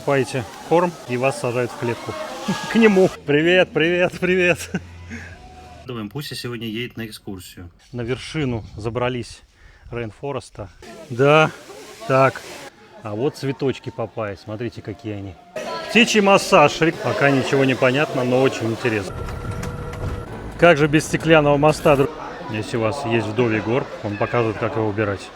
Покупаете корм и вас сажают в клетку. К нему. Привет, привет, привет. Думаем, Пуся сегодня едет на экскурсию. На вершину забрались Рейнфореста. Да, так. А вот цветочки Папайи. Смотрите, какие они. Птичий массаж. Пока ничего не понятно, но очень интересно. Как же без стеклянного моста? Если у вас есть вдовий горб, он показывает, как его убирать.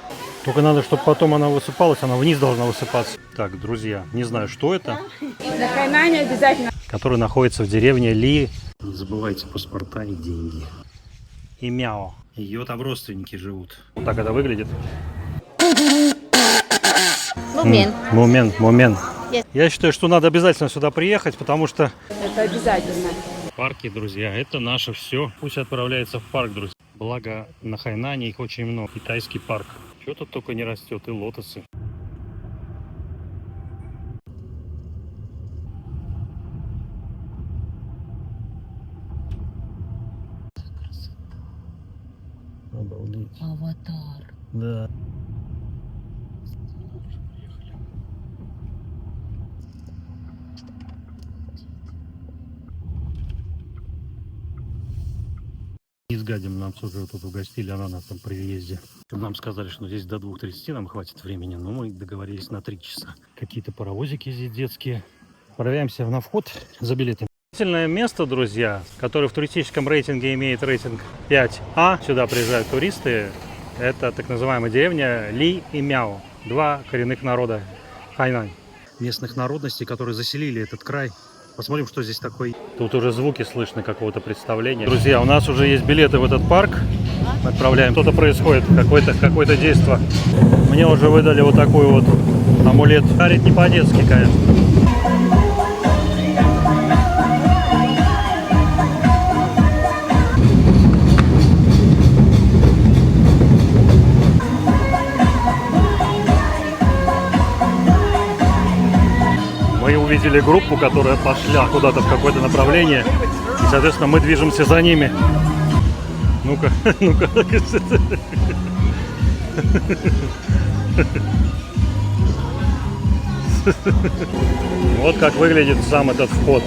Только надо, чтобы потом она высыпалась, она вниз должна высыпаться. Так, друзья, не знаю, что это. На Хайнане обязательно. Который находится в деревне Ли. Не забывайте паспорта и деньги. И Мяо. Ее там родственники живут. Вот так это выглядит. Момент. Yes. Я считаю, что надо обязательно сюда приехать, потому что... Это обязательно. Парки, друзья, это наше все. Пусть отправляется в парк, друзья. Благо на Хайнане их очень много. Китайский парк. Что тут только не растет, и лотосы. Обалдеть. Аватар. Да. Не сгадим, нам уже тут угостили ананасом при въезде. Нам сказали, что здесь до 2:30 нам хватит времени, но мы договорились на 3 часа. Какие-то паровозики здесь детские. Отправляемся на вход за билетами. Удивительное место, друзья, которое в туристическом рейтинге имеет рейтинг 5А. Сюда приезжают туристы. Это так называемая деревня Ли и Мяо. Два коренных народа Хайнань. Местных народностей, которые заселили этот край. Посмотрим, что здесь такое. Тут уже звуки слышно какого-то представления. Друзья, у нас уже есть билеты в этот парк. Мы отправляем. Что-то происходит, какое-то действие. Мне уже выдали вот такой вот амулет. Харит не по-детски, конечно. Мы увидели группу, которая пошла куда-то в какое-то направление. И, соответственно, мы движемся за ними. Ну-ка, ну-ка. Вот как выглядит сам этот вход.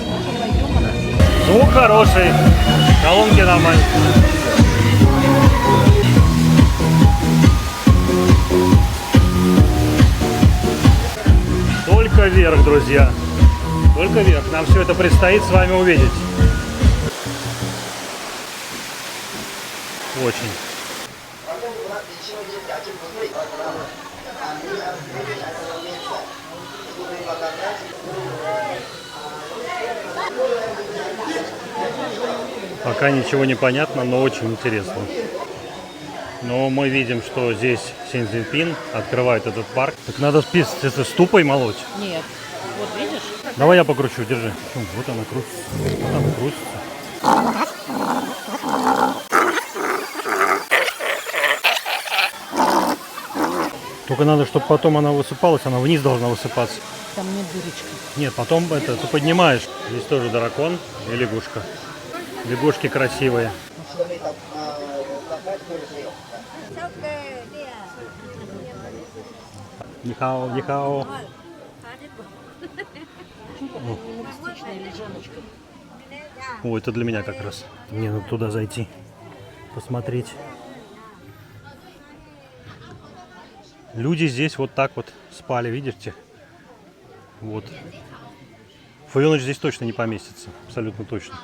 Звук хороший. Колонки нормальные. Только вверх, друзья. Только вверх. Нам все это предстоит с вами увидеть. Очень. Пока ничего не понятно, но очень интересно. Но мы видим, что здесь Си Цзиньпин открывает этот парк. Так надо с ступой молоть. Нет. Вот видишь? Давай я покручу, держи. Вот она крутится. Вот она крутится. Только надо, чтобы потом она высыпалась, она вниз должна высыпаться. Там нет дырочки. Нет, потом это ты поднимаешь. Здесь тоже дракон и лягушка. Лягушки красивые. Нихао, нихао. О, это для меня как раз. Мне надо туда зайти, посмотреть. Люди здесь вот так вот спали, видите? Вот. Фавелыч здесь точно не поместится, абсолютно точно.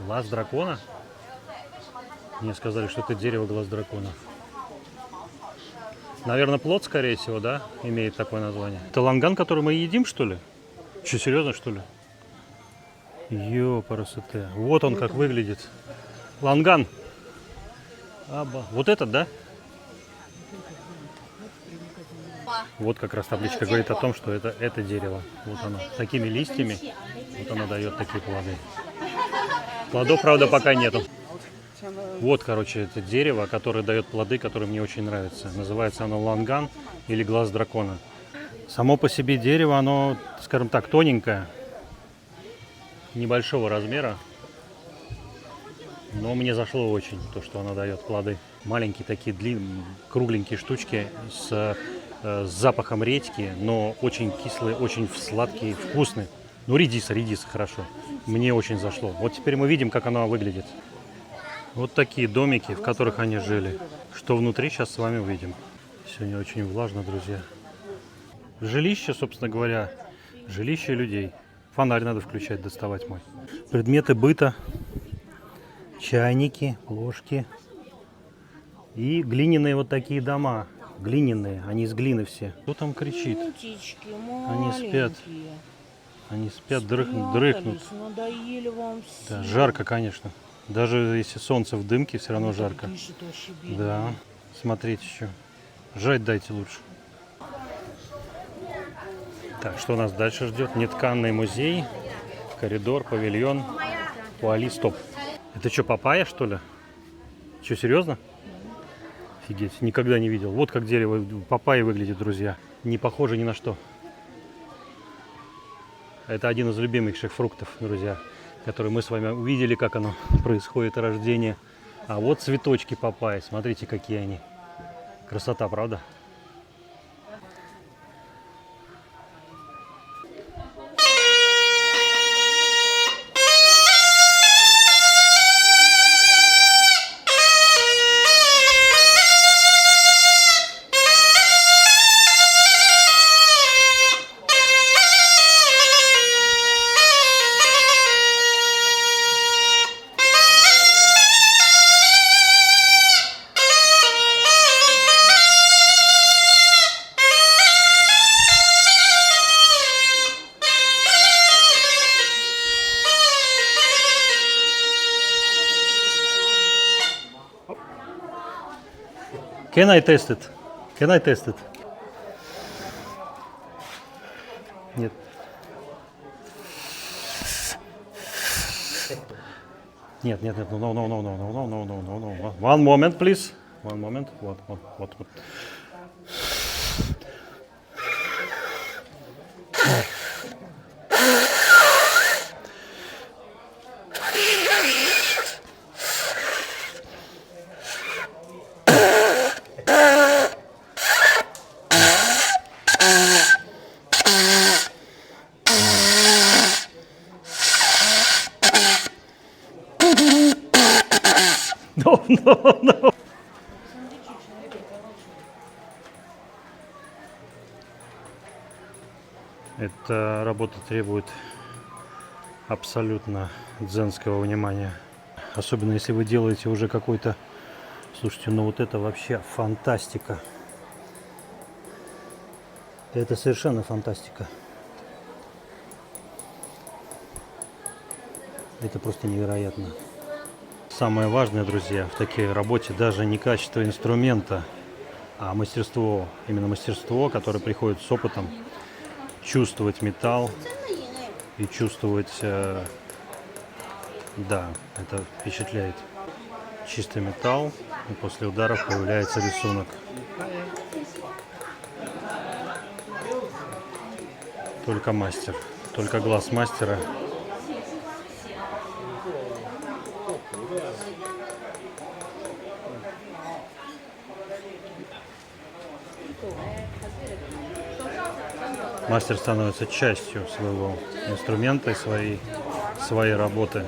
Глаз дракона? Мне сказали, что это дерево глаз дракона. Наверное, плод, скорее всего, да, имеет такое название. Это ланган, который мы едим, что ли? Что, серьезно, что ли? Ёпарасоте. Вот он как выглядит. Ланган. Вот этот, да? Вот как раз табличка говорит о том, что это дерево. Вот оно. С такими листьями. Вот оно дает такие плоды. Плодов, правда, пока нету. Вот, короче, это дерево, которое дает плоды, которые мне очень нравятся. Называется оно ланган или глаз дракона. Само по себе дерево, оно, скажем так, тоненькое. Небольшого размера. Но мне зашло очень то, что оно дает плоды. Маленькие такие длинные, кругленькие штучки с с запахом редьки, но очень кислый, очень сладкий, вкусный. Ну, редиса хорошо. Мне очень зашло. Вот теперь мы видим, как оно выглядит. Вот такие домики, в которых они жили. Что внутри, сейчас с вами увидим. Сегодня очень влажно, друзья. Жилище, собственно говоря, жилище людей. Фонарь надо включать, доставать мой. Предметы быта. Чайники, ложки. И глиняные вот такие дома. Глиняные, они из глины все. Кто там кричит? Птички Они спят. маленькие. Они спят, дрыхнут. Надоели вам все. Да, жарко, конечно. Даже если солнце в дымке, все равно жарко. Дышит вообще бедные. Да, смотрите еще. Жать дайте лучше. Так, что нас дальше ждет? Нетканный музей, коридор, павильон, Пуали, стоп. Это что, папайя, что ли? Что, серьезно? Офигеть, никогда не видел. Вот как дерево папайи выглядит, друзья. Не похоже ни на что. Это один из любимейших фруктов, друзья, который мы с вами увидели, как оно происходит, рождение. А вот цветочки папайи, смотрите, какие они. Красота, правда? Can I test it? Can I test it? Нет. Нет, no. One moment, please. One moment. Вот. No. Эта работа требует абсолютно дзенского внимания. Особенно если вы делаете уже какой-то... Слушайте, ну вот это вообще фантастика. Это совершенно фантастика. Это просто невероятно. Самое важное, друзья, в такой работе даже не качество инструмента, а мастерство. Именно мастерство, которое приходит с опытом. Чувствовать металл и чувствовать... да, это впечатляет. Чистый металл, и после ударов появляется рисунок. Только мастер, только глаз мастера. Мастер становится частью своего инструмента и своей работы.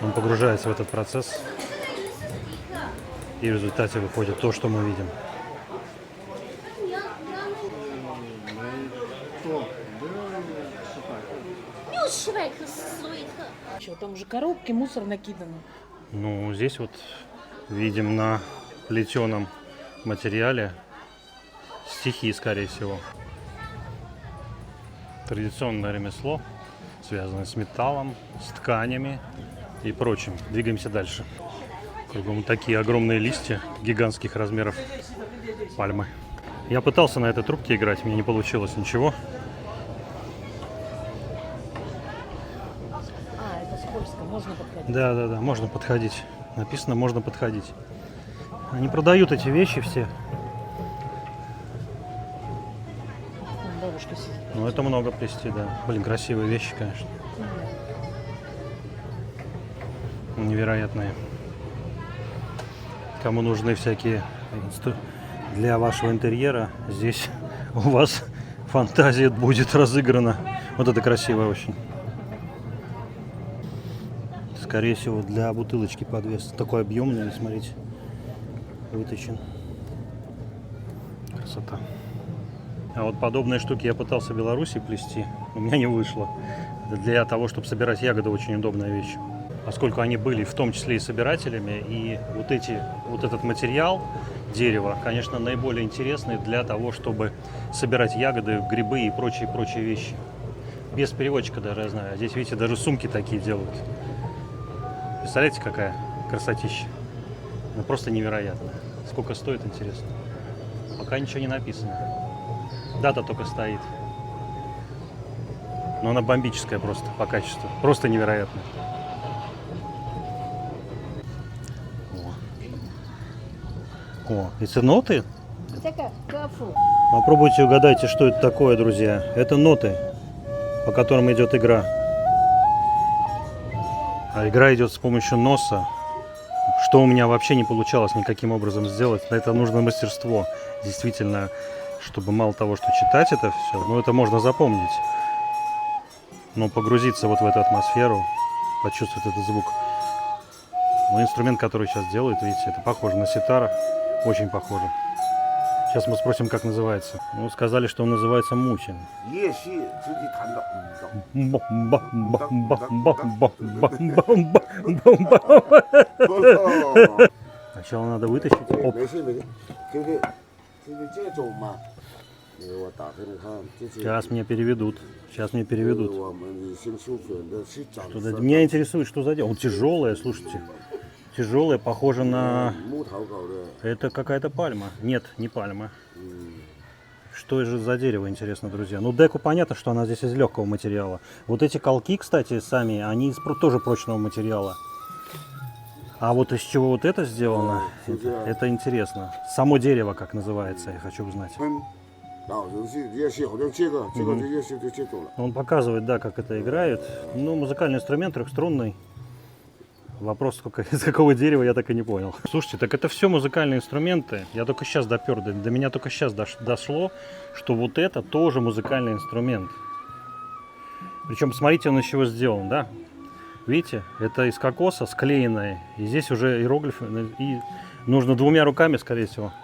Он погружается в этот процесс, и в результате выходит то, что мы видим. Что, там уже коробки, мусор накиданы. Ну, здесь вот видим на плетеном материале стихи, скорее всего. Традиционное ремесло, связанное с металлом, с тканями и прочим. Двигаемся дальше. Кругом такие огромные листья гигантских размеров пальмы. Я пытался на этой трубке играть, мне не получилось ничего. А, это скользко, можно подходить? Да, можно подходить. Написано, можно подходить. Они продают эти вещи все. Там бабушка сидит. Ну, это много плести, да. Блин, красивые вещи, конечно. Невероятные. Кому нужны всякие для вашего интерьера, здесь у вас фантазия будет разыграна. Вот это красиво очень. Скорее всего, для бутылочки подвес. Такой объемный, смотрите, выточен. Красота. А вот подобные штуки я пытался в Беларуси плести, у меня не вышло. Для того, чтобы собирать ягоды, очень удобная вещь. Поскольку они были в том числе и собирателями, и вот этот материал, дерево, конечно, наиболее интересный для того, чтобы собирать ягоды, грибы и прочие вещи. Без переводчика даже, я знаю. А здесь, видите, даже сумки такие делают. Представляете, какая красотища? Ну, просто невероятно. Сколько стоит, интересно. Пока ничего не написано. Дата только стоит. Но она бомбическая просто по качеству. Просто невероятно. О, это ноты? Попробуйте угадайте, что это такое, друзья. Это ноты, по которым идет игра. А игра идет с помощью носа, что у меня вообще не получалось никаким образом сделать. На это нужно мастерство. Действительно, чтобы мало того, что читать это все, но это можно запомнить. Но погрузиться вот в эту атмосферу, почувствовать этот звук. Но инструмент, который сейчас делают, видите, это похоже на ситар. Очень похоже. Сейчас мы спросим, как называется. Ну, сказали, что он называется мучин. Сначала надо вытащить. Оп. Сейчас мне переведут. Меня интересует, что за дело. Он тяжелый, слушайте. Тяжелая, похоже на... Это какая-то пальма. Нет, не пальма. Что же за дерево, интересно, друзья? Ну, деку понятно, что она здесь из легкого материала. Вот эти колки, кстати, сами, они из тоже прочного материала. А вот из чего вот это сделано, это интересно. Само дерево, как называется, я хочу узнать. Он показывает, да, как это играет. Ну, музыкальный инструмент трехструнный. Вопрос, сколько, из какого дерева, я так и не понял. Слушайте, так это все музыкальные инструменты. Я только сейчас допер, до меня только сейчас дошло, что вот это тоже музыкальный инструмент. Причем, смотрите, он из чего сделан, да? Видите, это из кокоса склеенное. И здесь уже иероглифы. И нужно двумя руками, скорее всего.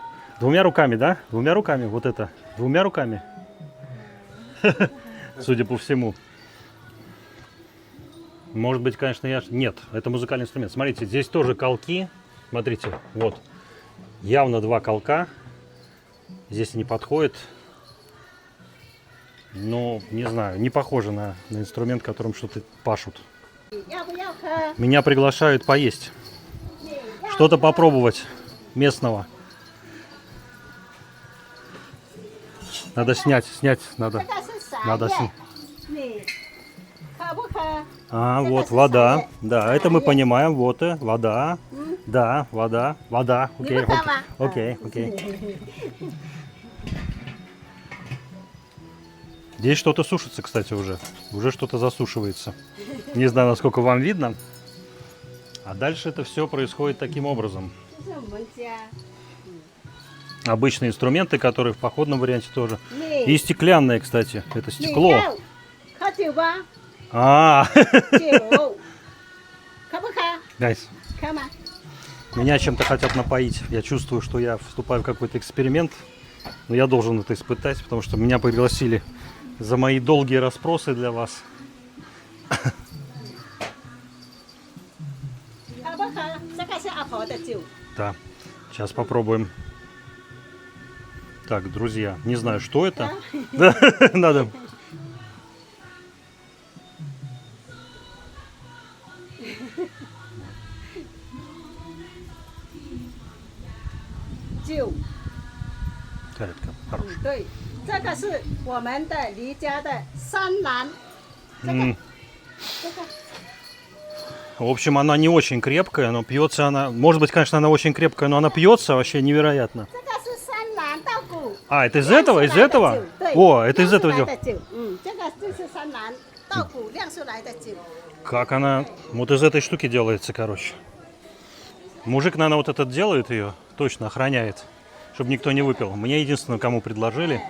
Двумя руками, да? Двумя руками, вот это. Двумя руками. Судя по всему. Может быть, конечно, Нет, это музыкальный инструмент. Смотрите, здесь тоже колки. Смотрите, вот. Явно два колка. Здесь они подходят. Но, не знаю, не похоже на инструмент, которым что-то пашут. Меня приглашают поесть. Что-то попробовать местного. Надо снять, надо снять. А, вот вода. Да, это мы понимаем. Вот вода. Да, вода. Окей. Здесь что-то сушится, кстати, уже. Уже что-то засушивается. Не знаю, насколько вам видно. А дальше это все происходит таким образом. Обычные инструменты, которые в походном варианте тоже. И стеклянные, кстати. Это стекло. Гайс. Меня чем-то хотят напоить. Я чувствую, что я вступаю в какой-то эксперимент. Но я должен это испытать, потому что меня пригласили за мои долгие расспросы для вас. Да, сейчас попробуем. Так, друзья, не знаю, что это. Да, надо. Коротко, хорошо. 对，这个是我们的黎家的山兰。В общем, она не очень крепкая, но пьется она... Может быть, конечно, она очень крепкая, но она пьется вообще невероятно. 这个是山兰稻谷。 А, это из этого? Из этого? 对， О, это из этого 酿出 дело. 来的酒。这个就是山兰稻谷酿出来的酒。 Как она... Вот из этой штуки делается, короче. Мужик, наверное, вот этот делает ее, точно охраняет, чтобы никто не выпил. Мне единственное, кому предложили.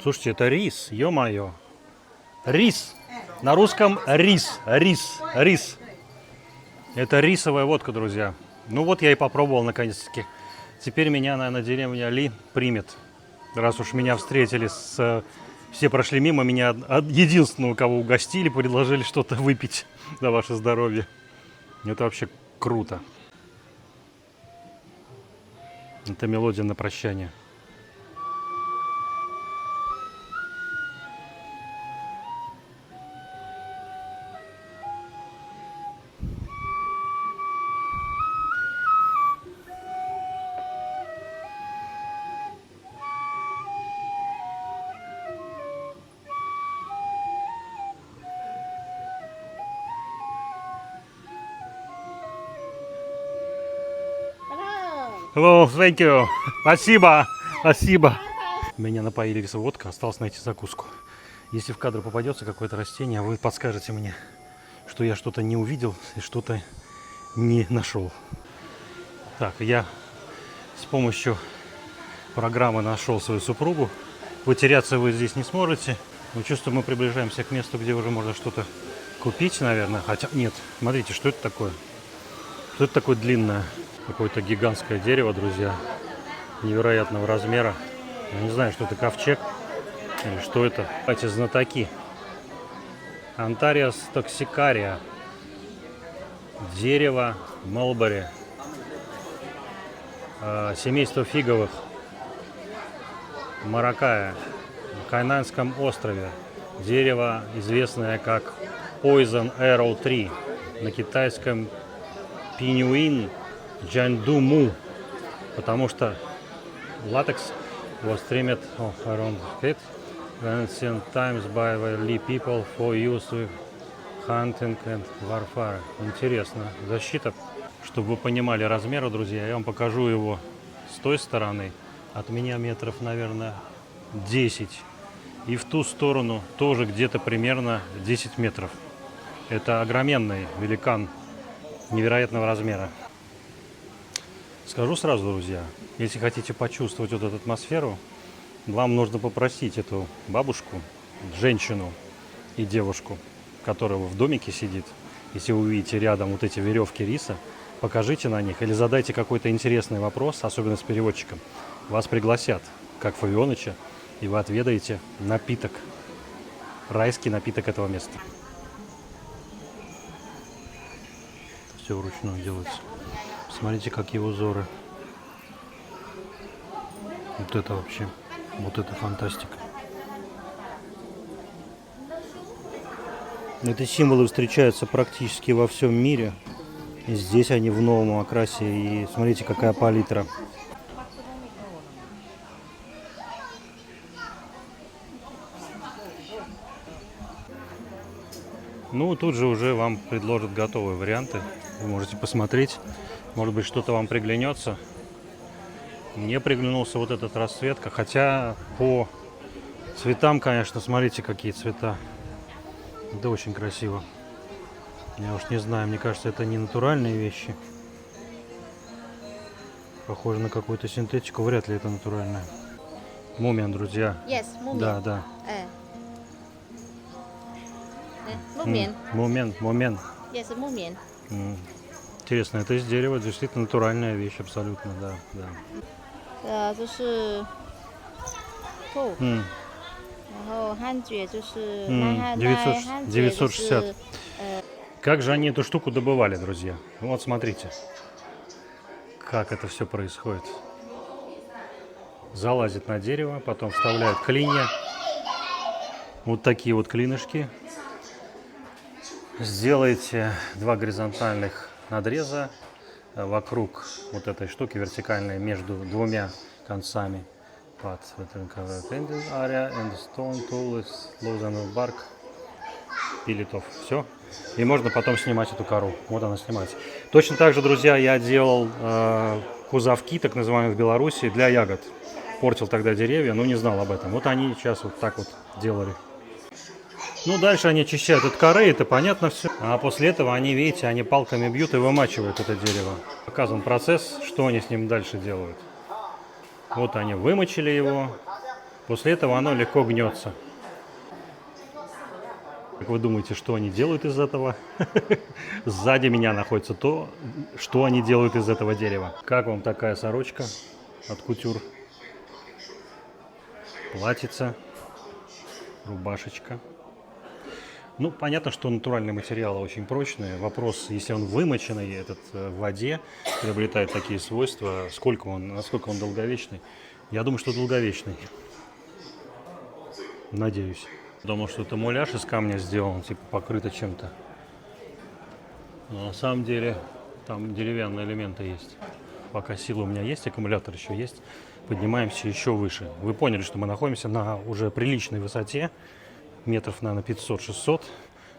Слушайте, это рис, ё-моё. Рис. На русском рис, рис. Это рисовая водка, друзья. Ну вот я и попробовал наконец-таки. Теперь меня, наверное, деревня Ли примет. Раз уж меня встретили все прошли мимо, меня единственного, кого угостили, предложили что-то выпить за ваше здоровье. Это вообще круто. Это мелодия на прощание. Hello, thank you. Спасибо, спасибо. Меня напоили рисовой водкой, осталось найти закуску. Если в кадр попадется какое-то растение, вы подскажете мне, что я что-то не увидел и что-то не нашел. Так, я с помощью программы нашел свою супругу. Потеряться вы здесь не сможете. Но чувствую, мы приближаемся к месту, где уже можно что-то купить, наверное. Хотя нет, смотрите, что это такое? Что это такое длинное? Какое-то гигантское дерево, друзья, невероятного размера. Я не знаю, что это, ковчег или что это. Эти знатоки. Антариас токсикария. Дерево Мелбери. Семейство фиговых. Маракая. На Хайнанском острове. Дерево, известное как Poison Arrow Tree. На китайском Pinyin Джандуму, потому что латекс was trimmed around it ancient times by early people for use with hunting and warfare. Интересно. Защита. Чтобы вы понимали размеры, друзья, я вам покажу его с той стороны. От меня метров, наверное, 10. И в ту сторону тоже где-то примерно 10 метров. Это огроменный великан невероятного размера. Скажу сразу, друзья, если хотите почувствовать вот эту атмосферу, вам нужно попросить эту бабушку, женщину и девушку, которая в домике сидит, если вы увидите рядом вот эти веревки риса, покажите на них или задайте какой-то интересный вопрос, особенно с переводчиком. Вас пригласят, как Фавионыча, и вы отведаете напиток, райский напиток этого места. Все вручную делается. Смотрите, какие узоры. Вот это вообще, вот это фантастика. Эти символы встречаются практически во всем мире. И здесь они в новом окрасе. И смотрите, какая палитра. Ну, тут же уже вам предложат готовые варианты. Вы можете посмотреть. Может быть, что-то вам приглянется. Мне приглянулся вот этот расцветка. Хотя по цветам, конечно, смотрите, какие цвета. Это очень красиво. Я уж не знаю, мне кажется, это не натуральные вещи. Похоже на какую-то синтетику. Вряд ли это натуральное. Мумия, друзья. Yes, мумия. Да, да. Мумия. Мумен. Yes, мумия. Интересно, это из дерева, действительно натуральная вещь, абсолютно, да, да. 就是兔，然后汉爵就是汉 960. Как же они эту штуку добывали, друзья? Ну вот смотрите, как это все происходит. Залазит на дерево, потом вставляют клинья. Вот такие вот клинышки. Сделайте 2 горизонтальных надреза вокруг вот этой штуки вертикальной между 2 концами. Пилитов. Все. И можно потом снимать эту кору. Вот она снимается. Точно так же, друзья, я делал кузовки, так называемые в Беларуси, для ягод. Портил тогда деревья, но не знал об этом. Вот они сейчас вот так вот делали. Ну, дальше они очищают от коры, это понятно все. А после этого они, видите, они палками бьют и вымачивают это дерево. Показан процесс, что они с ним дальше делают. Вот они вымочили его. После этого оно легко гнется. Как вы думаете, что они делают из этого? Сзади меня находится то, что они делают из этого дерева. Как вам такая сорочка от кутюр? Платьице, рубашечка. Ну, понятно, что натуральные материалы очень прочные. Вопрос, если он вымоченный, этот в воде, приобретает такие свойства, насколько он долговечный. Я думаю, что долговечный. Надеюсь. Думал, что это муляж из камня сделан, типа покрыто чем-то. Но на самом деле там деревянные элементы есть. Пока сила у меня есть, аккумулятор еще есть. Поднимаемся еще выше. Вы поняли, что мы находимся на уже приличной высоте. Метров, наверное, 500-600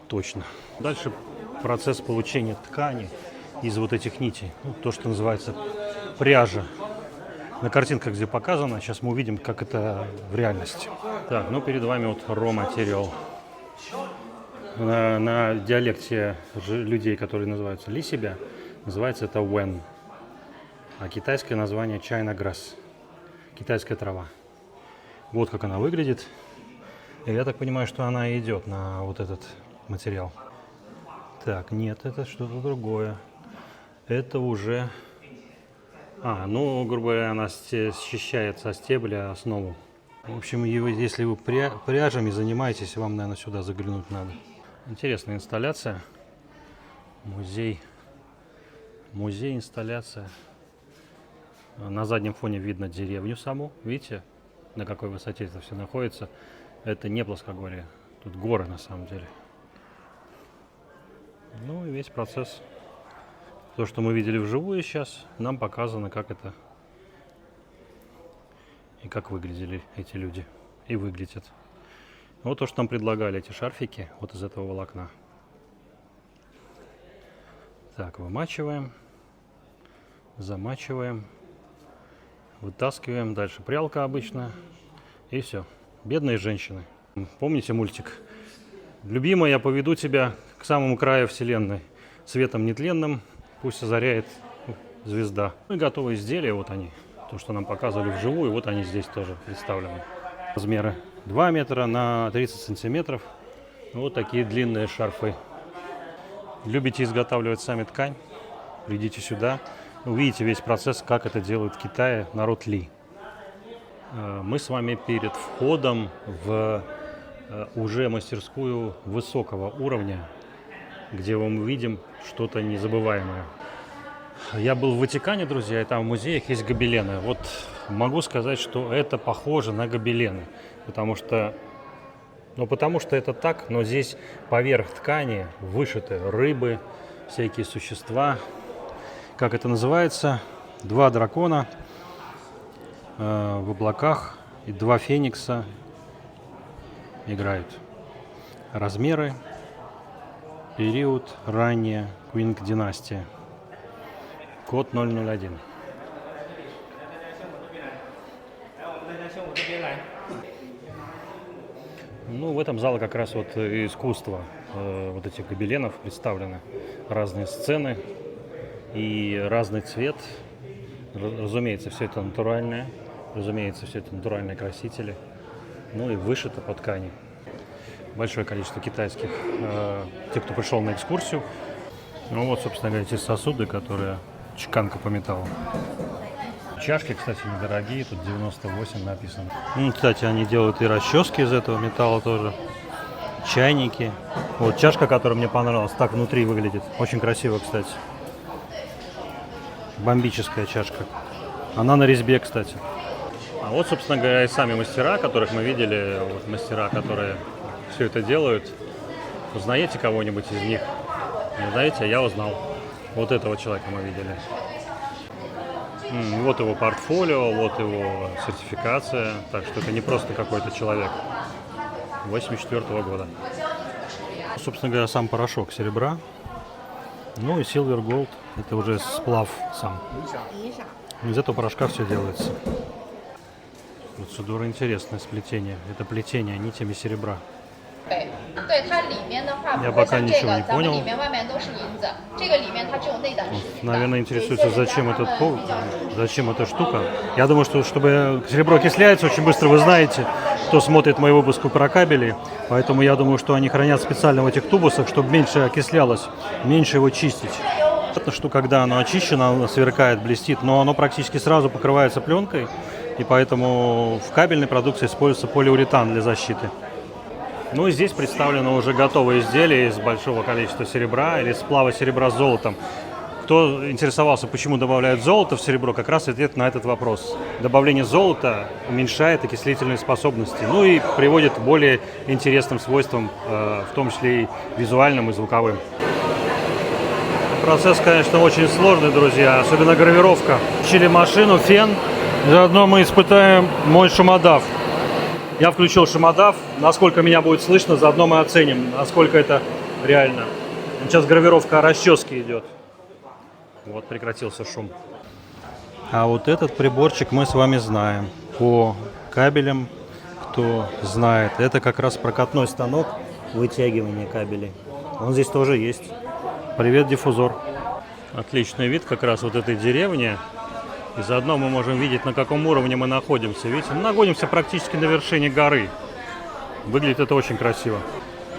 точно. Дальше процесс получения ткани из вот этих нитей. Ну, то, что называется пряжа. На картинках, где показано, сейчас мы увидим, как это в реальности. Так, ну перед вами вот raw material. На диалекте людей, которые называются ли себя, называется это wen. А китайское название China grass. Китайская трава. Вот как она выглядит. И я так понимаю, что она идет на вот этот материал. Так, нет, это что-то другое. Это уже... грубо говоря, она счищает со стебля основу. В общем, если вы пряжами занимаетесь, вам, наверное, сюда заглянуть надо. Интересная инсталляция. Музей, инсталляция. На заднем фоне видно деревню саму. Видите, на какой высоте это все находится. Это не плоскогорье. Тут горы на самом деле. Ну и весь процесс. То, что мы видели вживую сейчас, нам показано, как это и как выглядели эти люди. И выглядят. Вот то, что нам предлагали, эти шарфики, вот из этого волокна. Так, вымачиваем, замачиваем, вытаскиваем. Дальше прялка обычно. И все. Бедные женщины. Помните мультик? Любимая, я поведу тебя к самому краю вселенной. Светом нетленным пусть озаряет звезда. Ну и готовые изделия, вот они. То, что нам показывали вживую, вот они здесь тоже представлены. Размеры 2 метра на 30 сантиметров. Вот такие длинные шарфы. Любите изготавливать сами ткань? Придите сюда. Увидите весь процесс, как это делают в Китае народ Ли. Мы с вами перед входом в уже мастерскую высокого уровня, где мы увидим что-то незабываемое. Я был в Ватикане, друзья, и там в музеях есть гобелены. Вот могу сказать, что это похоже на гобелены, потому что это так, но здесь поверх ткани вышиты рыбы, всякие существа. Как это называется? 2 дракона в облаках и 2 феникса играют. Размеры, период, ранняя Квинг-династия. Код 001. Ну, в этом зале как раз вот искусство вот этих гобеленов представлены. Разные сцены и разный цвет. Разумеется, все это натуральное. Разумеется, все это натуральные красители. Ну и вышито по ткани. Большое количество китайских, тех, кто пришел на экскурсию. Ну вот, собственно говоря, эти сосуды, которые чеканка по металлу. Чашки, кстати, недорогие, тут 98 написано. Ну, кстати, они делают и расчески из этого металла тоже. Чайники. Вот чашка, которая мне понравилась, так внутри выглядит. Очень красиво, кстати. Бомбическая чашка. Она на резьбе, кстати. А вот, собственно говоря, и сами мастера, которых мы видели, вот мастера, которые все это делают. Узнаете кого-нибудь из них? Не знаете? Я узнал. Вот этого человека мы видели. Вот его портфолио, вот его сертификация. Так что это не просто какой-то человек. 1984 года. Собственно говоря, сам порошок серебра. Ну и Silver Gold. Это уже сплав сам. Из этого порошка все делается. Процедура интересное сплетение. Это плетение нитями серебра. 对它里面的话 Я 不会 пока 像这 ничего 个， не 咱们 понял. 里面外面都是银子，这个里面它只有内胆是银的。 Наверное, 这一 интересуется, 些人家 зачем 他 этот 们 повод, 比较注重 зачем эта штука. Я думаю, что чтобы серебро окисляется очень быстро, вы знаете, кто смотрит мой выпуск про кабели. Поэтому я думаю, что они хранят специально в этих тубусах, чтобы меньше окислялось, меньше его чистить. Понятно, что когда оно очищено, оно сверкает, блестит, но оно практически сразу покрывается пленкой. И поэтому в кабельной продукции используется полиуретан для защиты. Ну и здесь представлено уже готовые изделия из большого количества серебра или сплава серебра с золотом. Кто интересовался, почему добавляют золото в серебро, как раз ответ на этот вопрос. Добавление золота уменьшает окислительные способности, ну и приводит к более интересным свойствам, в том числе и визуальным, и звуковым. Процесс, конечно, очень сложный, друзья, особенно гравировка. Включили машину, фен, заодно мы испытаем мой шумодав. Я включил шумодав, насколько меня будет слышно, заодно мы оценим, насколько это реально. Сейчас гравировка расчески идет. Вот прекратился шум. А вот этот приборчик мы с вами знаем. По кабелям, кто знает, это как раз прокатной станок вытягивания кабелей. Он здесь тоже есть. Привет, диффузор. Отличный вид как раз вот этой деревни. И заодно мы можем видеть, на каком уровне мы находимся. Видите, мы находимся практически на вершине горы. Выглядит это очень красиво.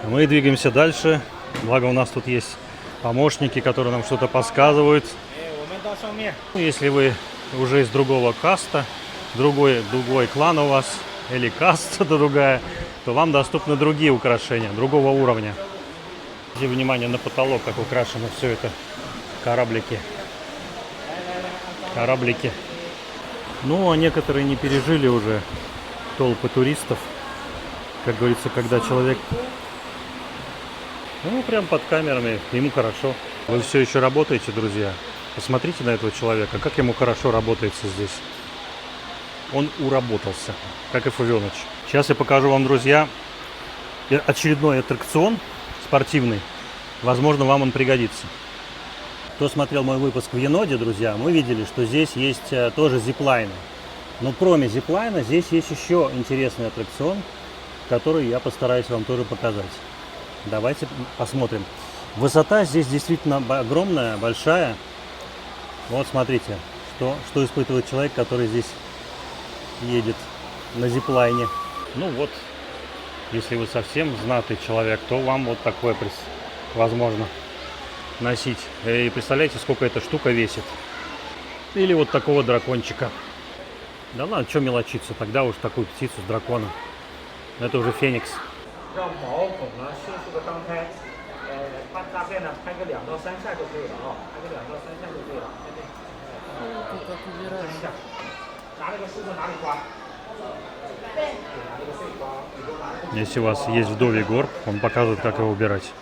Мы двигаемся дальше. Благо у нас тут есть помощники, которые нам что-то подсказывают. Ну, если вы уже из другого каста, другой клан у вас, или каста другая, то вам доступны другие украшения, другого уровня. Обратите внимание на потолок, как украшено все это. Кораблики. Ну, а некоторые не пережили уже толпы туристов. Как говорится, когда человек... Ну, прям под камерами, ему хорошо. Вы все еще работаете, друзья? Посмотрите на этого человека, как ему хорошо работается здесь. Он уработался, как и Фувёныч. Сейчас я покажу вам, друзья, очередной аттракцион спортивный. Возможно, вам он пригодится. Кто смотрел мой выпуск в Еноде, друзья, мы видели, что здесь есть тоже зиплайны. Но кроме зиплайна, здесь есть еще интересный аттракцион, который я постараюсь вам тоже показать. Давайте посмотрим. Высота здесь действительно огромная, большая. Вот смотрите, что испытывает человек, который здесь едет на зиплайне. Ну вот, если вы совсем знатый человек, то вам вот такое возможно носить. И представляете, сколько эта штука весит. Или вот такого дракончика. Да ладно, что мелочиться, тогда уж такую птицу с драконом. Это уже феникс. Если у вас есть вдовий горб, он показывает, как его убирать.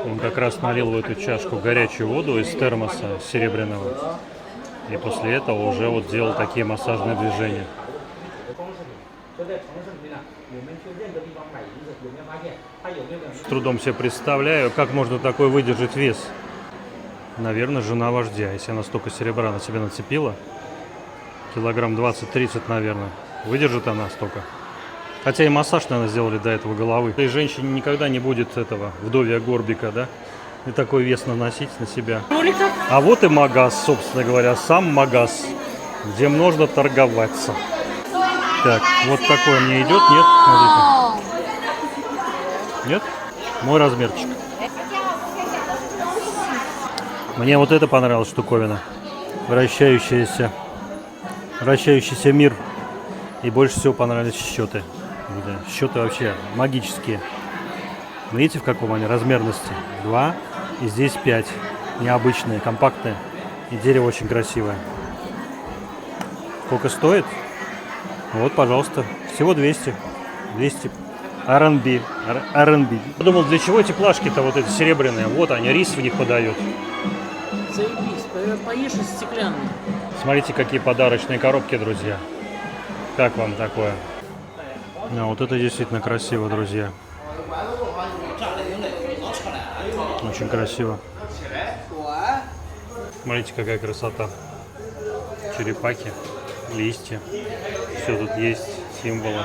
Он как раз налил в эту чашку горячую воду из термоса серебряного. И после этого уже вот делал такие массажные движения. С трудом себе представляю, как можно такой выдержать вес. Наверное, жена вождя, если она столько серебра на себя нацепила. Килограмм 20-30, наверное. Выдержит она столько. Хотя и массаж, наверное, сделали до этого головы. И женщине никогда не будет этого вдовья горбика, да? И такой вес наносить на себя. А вот и магаз, собственно говоря, сам магаз, где можно торговаться. Так, вот такой мне идет, нет? Смотрите. Нет? Мой размерчик. Мне вот это понравилась штуковина. Вращающийся мир. И больше всего понравились счеты. Счеты вообще магические. Видите, в каком они размерности? 2 и здесь 5. Необычные, компактные. И дерево очень красивое. Сколько стоит? Вот, пожалуйста. Всего 200. 200 R&B. R&B. Я думал, для чего эти плашки-то вот эти серебряные? Вот они, рис в них подают. Заебись, поешь из стеклянной. Смотрите, какие подарочные коробки, друзья. Как вам такое? А, вот это действительно красиво, друзья. Очень красиво. Смотрите, какая красота. Черепахи, листья. Все тут есть, символы.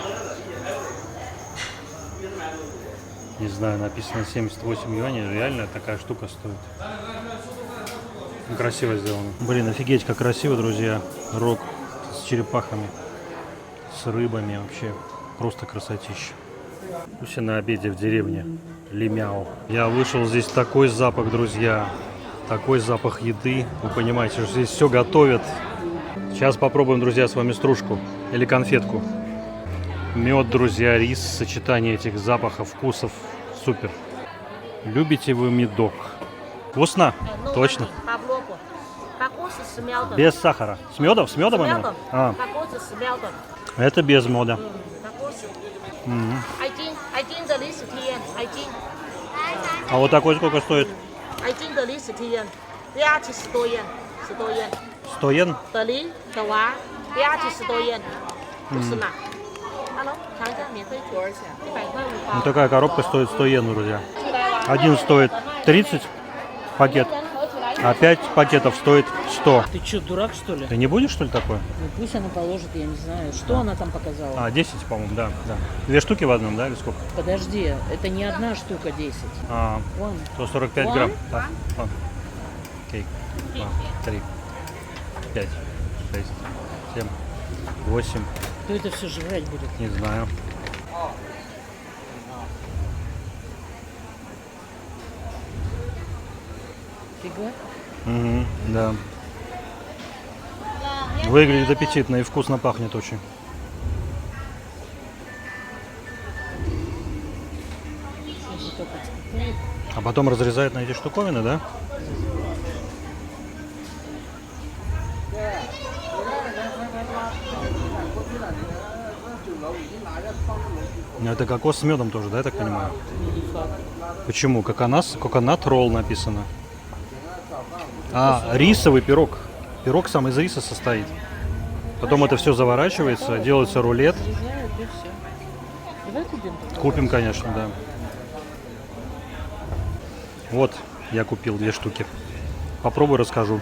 Не знаю, написано 78 юаней. Реально такая штука стоит. Красиво сделано. Блин, офигеть, как красиво, друзья. Рог с черепахами, с рыбами вообще. Просто красотища. Все на обеде в деревне Лимяо. Я вышел, здесь такой запах, друзья. Такой запах еды. Вы понимаете, что здесь все готовят. Сейчас попробуем, друзья, с вами стружку или конфетку. Мед, друзья, рис, сочетание этих запахов, вкусов. Супер. Любите вы медок? Вкусно? Точно. Без сахара. С медом? С медом именно? А. Это без меда. А вот такой сколько стоит? 100 йен? Ну, такая коробка стоит 100 йен, друзья. Один стоит 30 пакет, а 5 пакетов стоит 100. Ты что, дурак, что ли? Ты не будешь, что ли, такое? Ну пусть она положит, я не знаю. Что она там показала? А, 10, по-моему, да. 2 штуки в одном, да, или сколько? Подожди, это не одна штука 10. А, Вон. 145 Вон. грамм. Да. Вон. Окей. 2, 3, 5, 6, 7, 8. Кто это все жрать будет? Не знаю. Фига? Угу, да. Выглядит аппетитно и вкусно пахнет очень. А потом разрезают на эти штуковины, да? Это кокос с медом тоже, да, я так понимаю? Почему? Коконат ролл написано. А, рисовый пирог. Пирог сам из риса состоит. Потом это все заворачивается, делается рулет. Разрезают и все. Давай купим. Купим, конечно, да. Вот, я купил 2 штуки. Попробую, расскажу.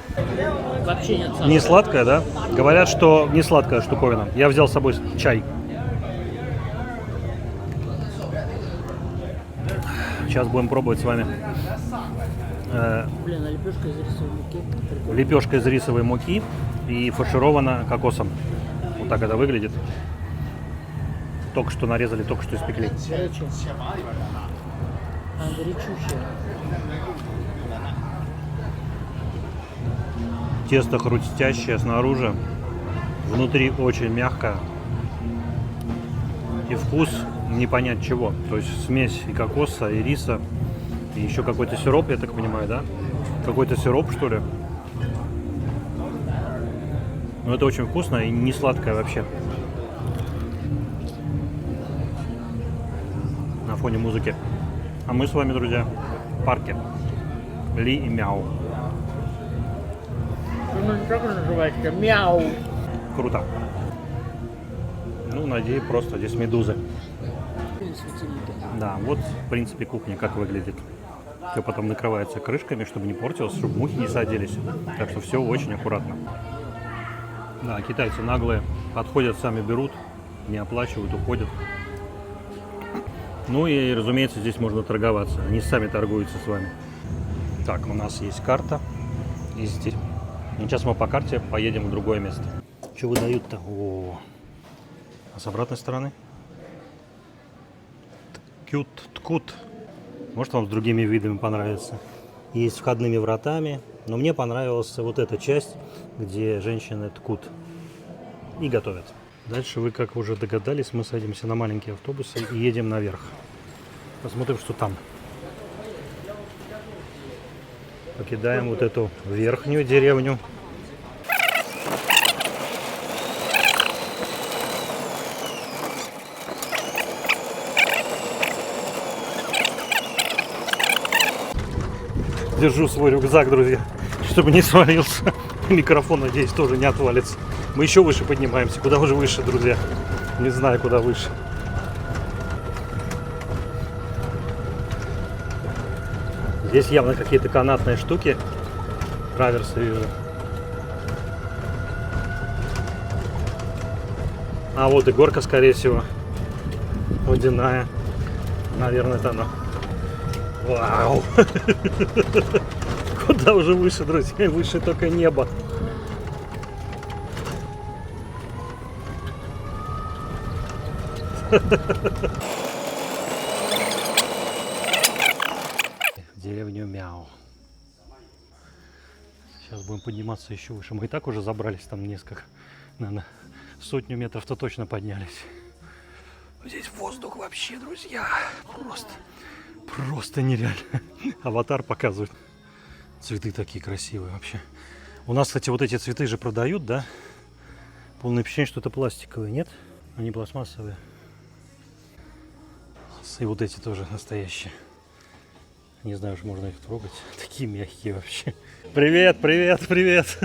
Вообще нет сахара. Не сладкая, да? Говорят, что не сладкая штуковина. Я взял с собой чай. Сейчас будем пробовать с вами. Блин, а лепешка из рисовой муки. Прикольно. Лепешка из рисовой муки и фарширована кокосом. Вот так это выглядит. Только что нарезали, только что испекли. Горячая. А, горячущая. Тесто хрустящее снаружи, внутри очень мягкое. И вкус не понять чего. То есть смесь и кокоса, и риса, и еще какой-то сироп, я так понимаю, да? Какой-то сироп, что ли? Но это очень вкусно и не сладкое вообще. На фоне музыки. А мы с вами, друзья, в парке Ли и Мяу. Как он называется? Мяу. Круто. Ну, надеюсь, просто здесь медузы. Светильники. Да, вот, в принципе, кухня как выглядит. Все потом накрывается крышками, чтобы не портилось, чтобы мухи не садились. Так что все очень аккуратно. Да, китайцы наглые. Подходят, сами берут, не оплачивают, уходят. Ну и, разумеется, здесь можно торговаться. Они сами торгуются с вами. Так, у нас есть карта. И здесь. Сейчас мы по карте поедем в другое место. Что выдают-то? О, а с обратной стороны? Ткут. Может, вам с другими видами понравится. Есть с входными вратами. Но мне понравилась вот эта часть, где женщины ткут и готовят. Дальше вы, как уже догадались, мы садимся на маленькие автобусы и едем наверх. Посмотрим, что там. Покидаем вот эту верхнюю деревню. держу свой рюкзак, друзья, чтобы не свалился. Микрофон, надеюсь, тоже не отвалится. Мы еще выше поднимаемся. Куда уже выше, друзья? Не знаю, куда выше. Здесь явно какие-то канатные штуки. Траверсы вижу. А вот и горка, скорее всего. Водяная. Наверное, это она. Вау! Куда уже выше, друзья? Выше только небо. Деревню Мяу. Сейчас будем подниматься еще выше. Мы и так уже забрались там несколько. Наверное, сотню метров-то точно поднялись. Здесь воздух вообще, друзья. Просто нереально. Аватар показывает. Цветы такие красивые вообще. У нас, кстати, вот эти цветы же продают, да? Полное впечатление, что это пластиковые, нет? Они пластмассовые. И вот эти тоже настоящие. Не знаю, уж можно их трогать. Такие мягкие вообще. Привет, привет, привет.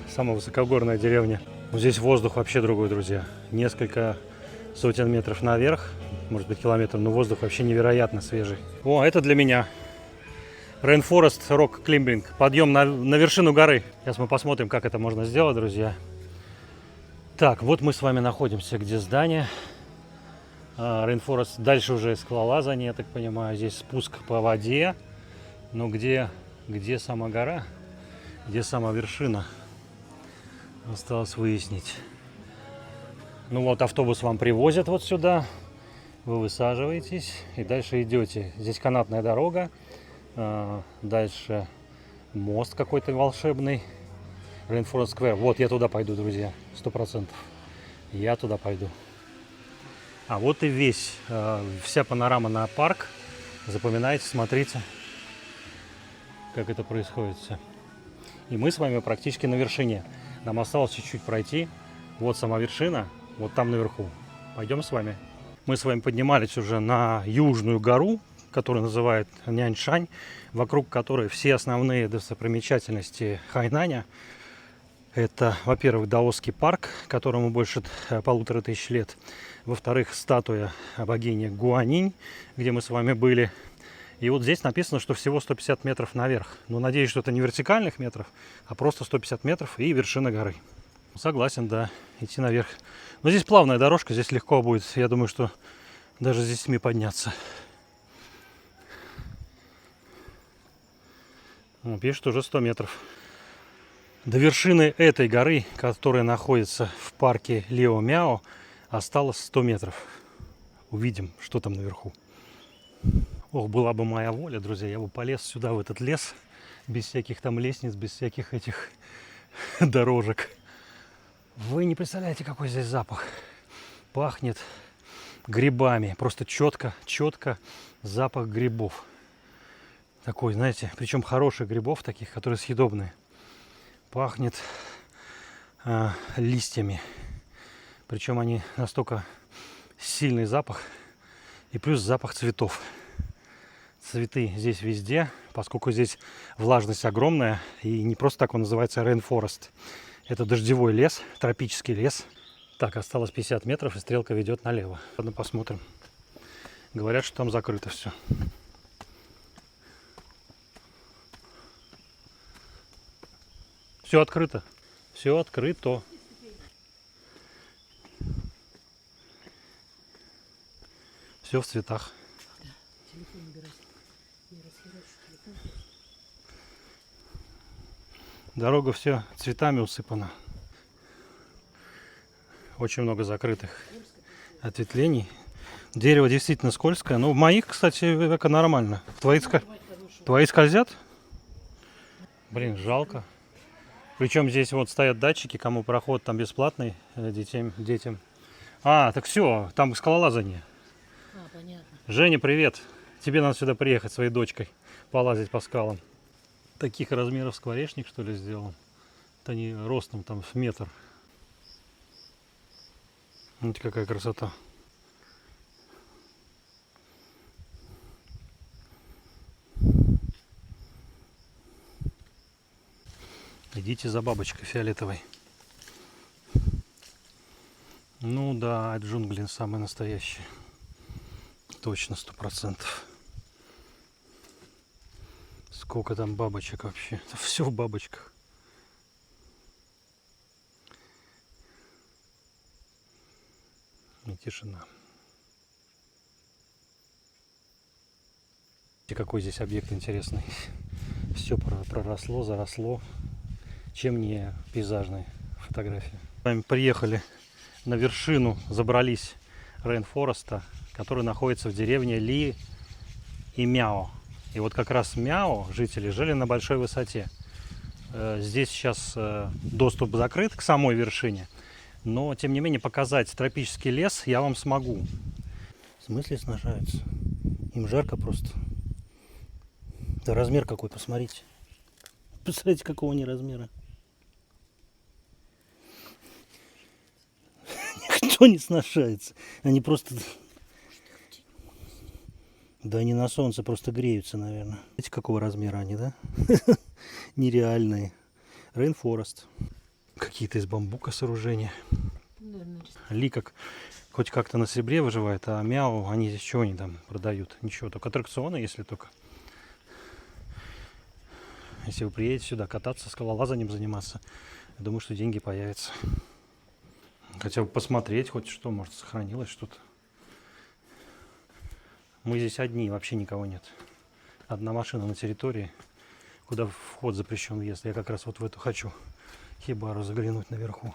Самая высокогорная деревня. Вот здесь воздух вообще другой, друзья. Несколько сотен метров наверх. Может быть, километр, но воздух вообще невероятно свежий. О, это для меня. Rainforest Rock Climbing. Подъем на вершину горы. Сейчас мы посмотрим, как это можно сделать, друзья. Так, вот мы с вами находимся, где здание. Rainforest. Дальше уже скалолазание, я так понимаю. Здесь спуск по воде. Но где сама гора? Где сама вершина? Осталось выяснить. Ну вот, автобус вам привозят вот сюда. Вы высаживаетесь и дальше идете. Здесь канатная дорога. Дальше мост какой-то волшебный. Rainforest Square. Вот я туда пойду, друзья. 100%. Я туда пойду. А вот и вся панорама на парк. Запоминайте, смотрите, как это происходит все. И мы с вами практически на вершине. Нам осталось чуть-чуть пройти. Вот сама вершина, вот там наверху. Пойдем с вами. Мы с вами поднимались уже на южную гору, которую называют Няньшань, вокруг которой все основные достопримечательности Хайнаня. Это, во-первых, даосский парк, которому больше 1500 лет. Во-вторых, статуя богини Гуанинь, где мы с вами были. И вот здесь написано, что всего 150 метров наверх. Но надеюсь, что это не вертикальных метров, а просто 150 метров и вершина горы. Согласен, да, идти наверх. Но здесь плавная дорожка, здесь легко будет. Я думаю, что даже с детьми подняться. Пишет уже 100 метров. До вершины этой горы, которая находится в парке Лео Мяо, осталось 100 метров. Увидим, что там наверху. Ох, была бы моя воля, друзья, я бы полез сюда, в этот лес, без всяких там лестниц, без всяких этих дорожек. Вы не представляете, какой здесь запах. Пахнет грибами. Просто четко запах грибов. Такой, знаете, причем хороших грибов таких, которые съедобные. Пахнет листьями. Причем они настолько сильный запах. И плюс запах цветов. Цветы здесь везде, поскольку здесь влажность огромная. И не просто так он называется Rainforest. Это дождевой лес, тропический лес. Так, осталось 50 метров, и стрелка ведет налево. Ладно, посмотрим. Говорят, что там закрыто все. Все открыто. Все открыто. Все в цветах. Дорога все цветами усыпана. Очень много закрытых ответвлений. Дерево действительно скользкое. Но в моих, кстати, это нормально. Твои скользят? Блин, жалко. Причем здесь вот стоят датчики, кому проход там бесплатный детям. А, так все, там скалолазание. Понятно. Женя, привет. Тебе надо сюда приехать своей дочкой, полазить по скалам. Таких размеров скворечник, что ли, сделан. Это они ростом там в метр. Видите, какая красота. Идите за бабочкой фиолетовой. Ну да, джунгли самые настоящие. Точно 100%. Сколько там бабочек вообще? Все в бабочках. И тишина. И какой здесь объект интересный. Все проросло, заросло. Чем не пейзажная фотография. С вами приехали на вершину, забрались рейнфореста, который находится в деревне Ли и Мяо. И вот как раз Мяо жители жили на большой высоте. Здесь сейчас доступ закрыт к самой вершине, но тем не менее показать тропический лес я вам смогу. В смысле сношаются? Им жарко просто. Да размер какой, посмотрите. Посмотрите, какого они размера. Никто не сношается. Они просто... Да они на солнце просто греются, наверное. Видите, какого размера они, да? Нереальные. Рейнфорест. Какие-то из бамбука сооружения. Ли как хоть как-то на серебре выживает, а Мяу, они здесь чего они там продают? Ничего, только аттракционы, если только. Если вы приедете сюда кататься, скалолазанием заниматься, я думаю, что деньги появятся. Хотя бы посмотреть хоть что, может, сохранилось что-то. Мы здесь одни, вообще никого нет. Одна машина на территории, куда вход запрещен въезд. Я как раз вот в эту хочу хибару заглянуть наверху.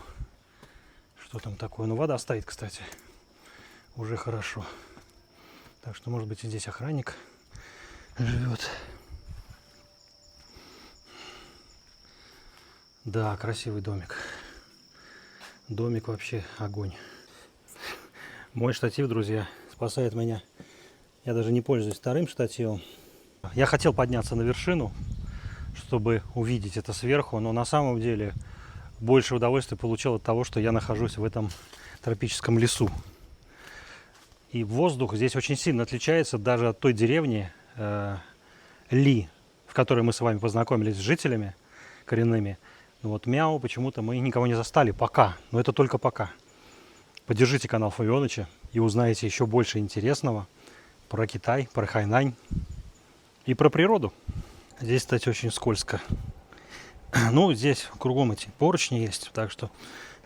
Что там такое? Ну, вода стоит, кстати. Уже хорошо. Так что, может быть, и здесь охранник живет. Да, красивый домик. Домик вообще огонь. Мой штатив, друзья, спасает меня. Я даже не пользуюсь вторым штативом. Я хотел подняться на вершину, чтобы увидеть это сверху, но на самом деле больше удовольствия получил от того, что я нахожусь в этом тропическом лесу. И воздух здесь очень сильно отличается даже от той деревни Ли, в которой мы с вами познакомились с жителями коренными. Но вот Мяу почему-то мы никого не застали пока, но это только пока. Поддержите канал Фавионыча и узнаете еще больше интересного про Китай, про Хайнань и про природу. Здесь, кстати, очень скользко. Ну, здесь кругом эти поручни есть, так что,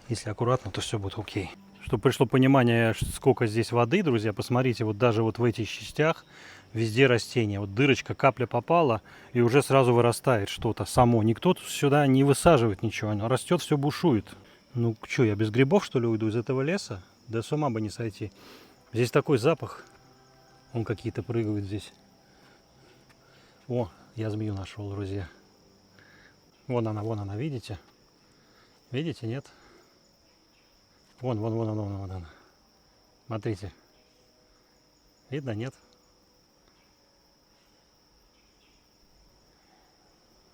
если аккуратно, то все будет окей. Чтобы пришло понимание, сколько здесь воды, друзья, посмотрите, вот даже вот в этих частях везде растения. Вот дырочка, капля попала, и уже сразу вырастает что-то само. Никто сюда не высаживает ничего, оно растет, все бушует. Ну, что, я без грибов, что ли, уйду из этого леса? Да с ума бы не сойти. Здесь такой запах. Вон какие-то прыгают здесь. О, я змею нашел, друзья. Вон она, видите? Видите, нет? Вон она. Смотрите. Видно, нет?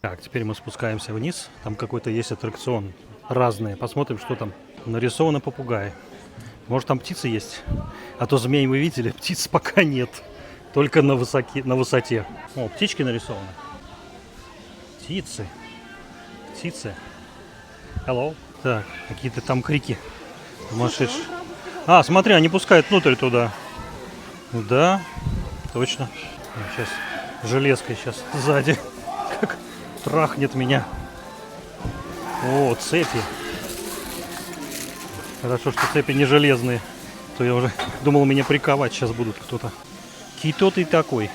Так, теперь мы спускаемся вниз. Там какой-то есть аттракцион. Разные. Посмотрим, что там. Нарисованы попугаи. Может, там птицы есть? А то змей вы видели, птиц пока нет. Только на высоте. О, птички нарисованы. Птицы. Hello. Так, какие-то там крики. Сумасшедшие. А, смотри, они пускают внутрь туда. Да, точно. Сейчас железкой сейчас сзади. Как трахнет меня. О, цепи. Хорошо, что цепи не железные. То я уже думал, меня приковать сейчас будут кто-то. Кито ты такой.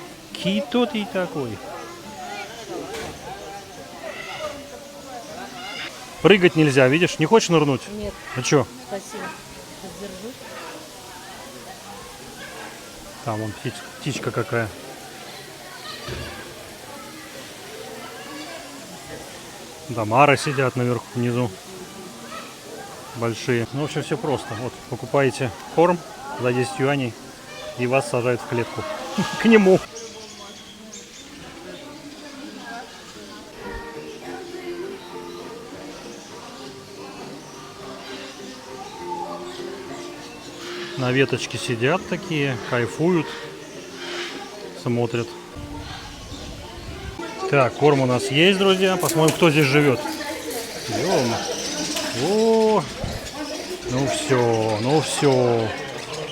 Прыгать нельзя, видишь? Не хочешь нырнуть? Нет. А что? Спасибо. Поддержу. Там вон птичка какая. Домары сидят наверху, внизу. Большие. Ну, в общем, все просто. Вот, покупаете корм за 10 юаней, и вас сажают в клетку. К нему. На веточке сидят такие, кайфуют, смотрят. Так, корм у нас есть, друзья. Посмотрим, кто здесь живет. Ё-мо. О, ну все, ну все,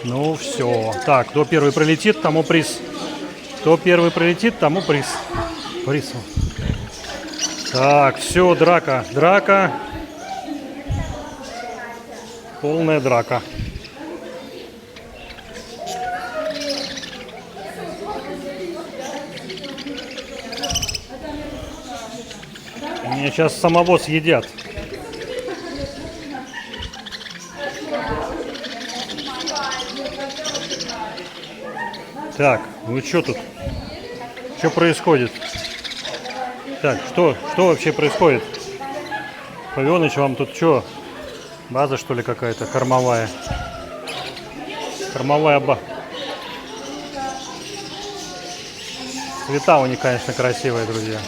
ну все. Так, кто первый пролетит, тому приз. Кто первый пролетит, тому приз. Приз. Так, все, драка, драка. Полная драка. Меня сейчас самого съедят. Так, ну что тут? Что происходит? Так, что вообще происходит? Павёныч, вам тут что? База, что ли, какая-то кормовая? Кормовая Цвета у них, конечно, красивые, друзья.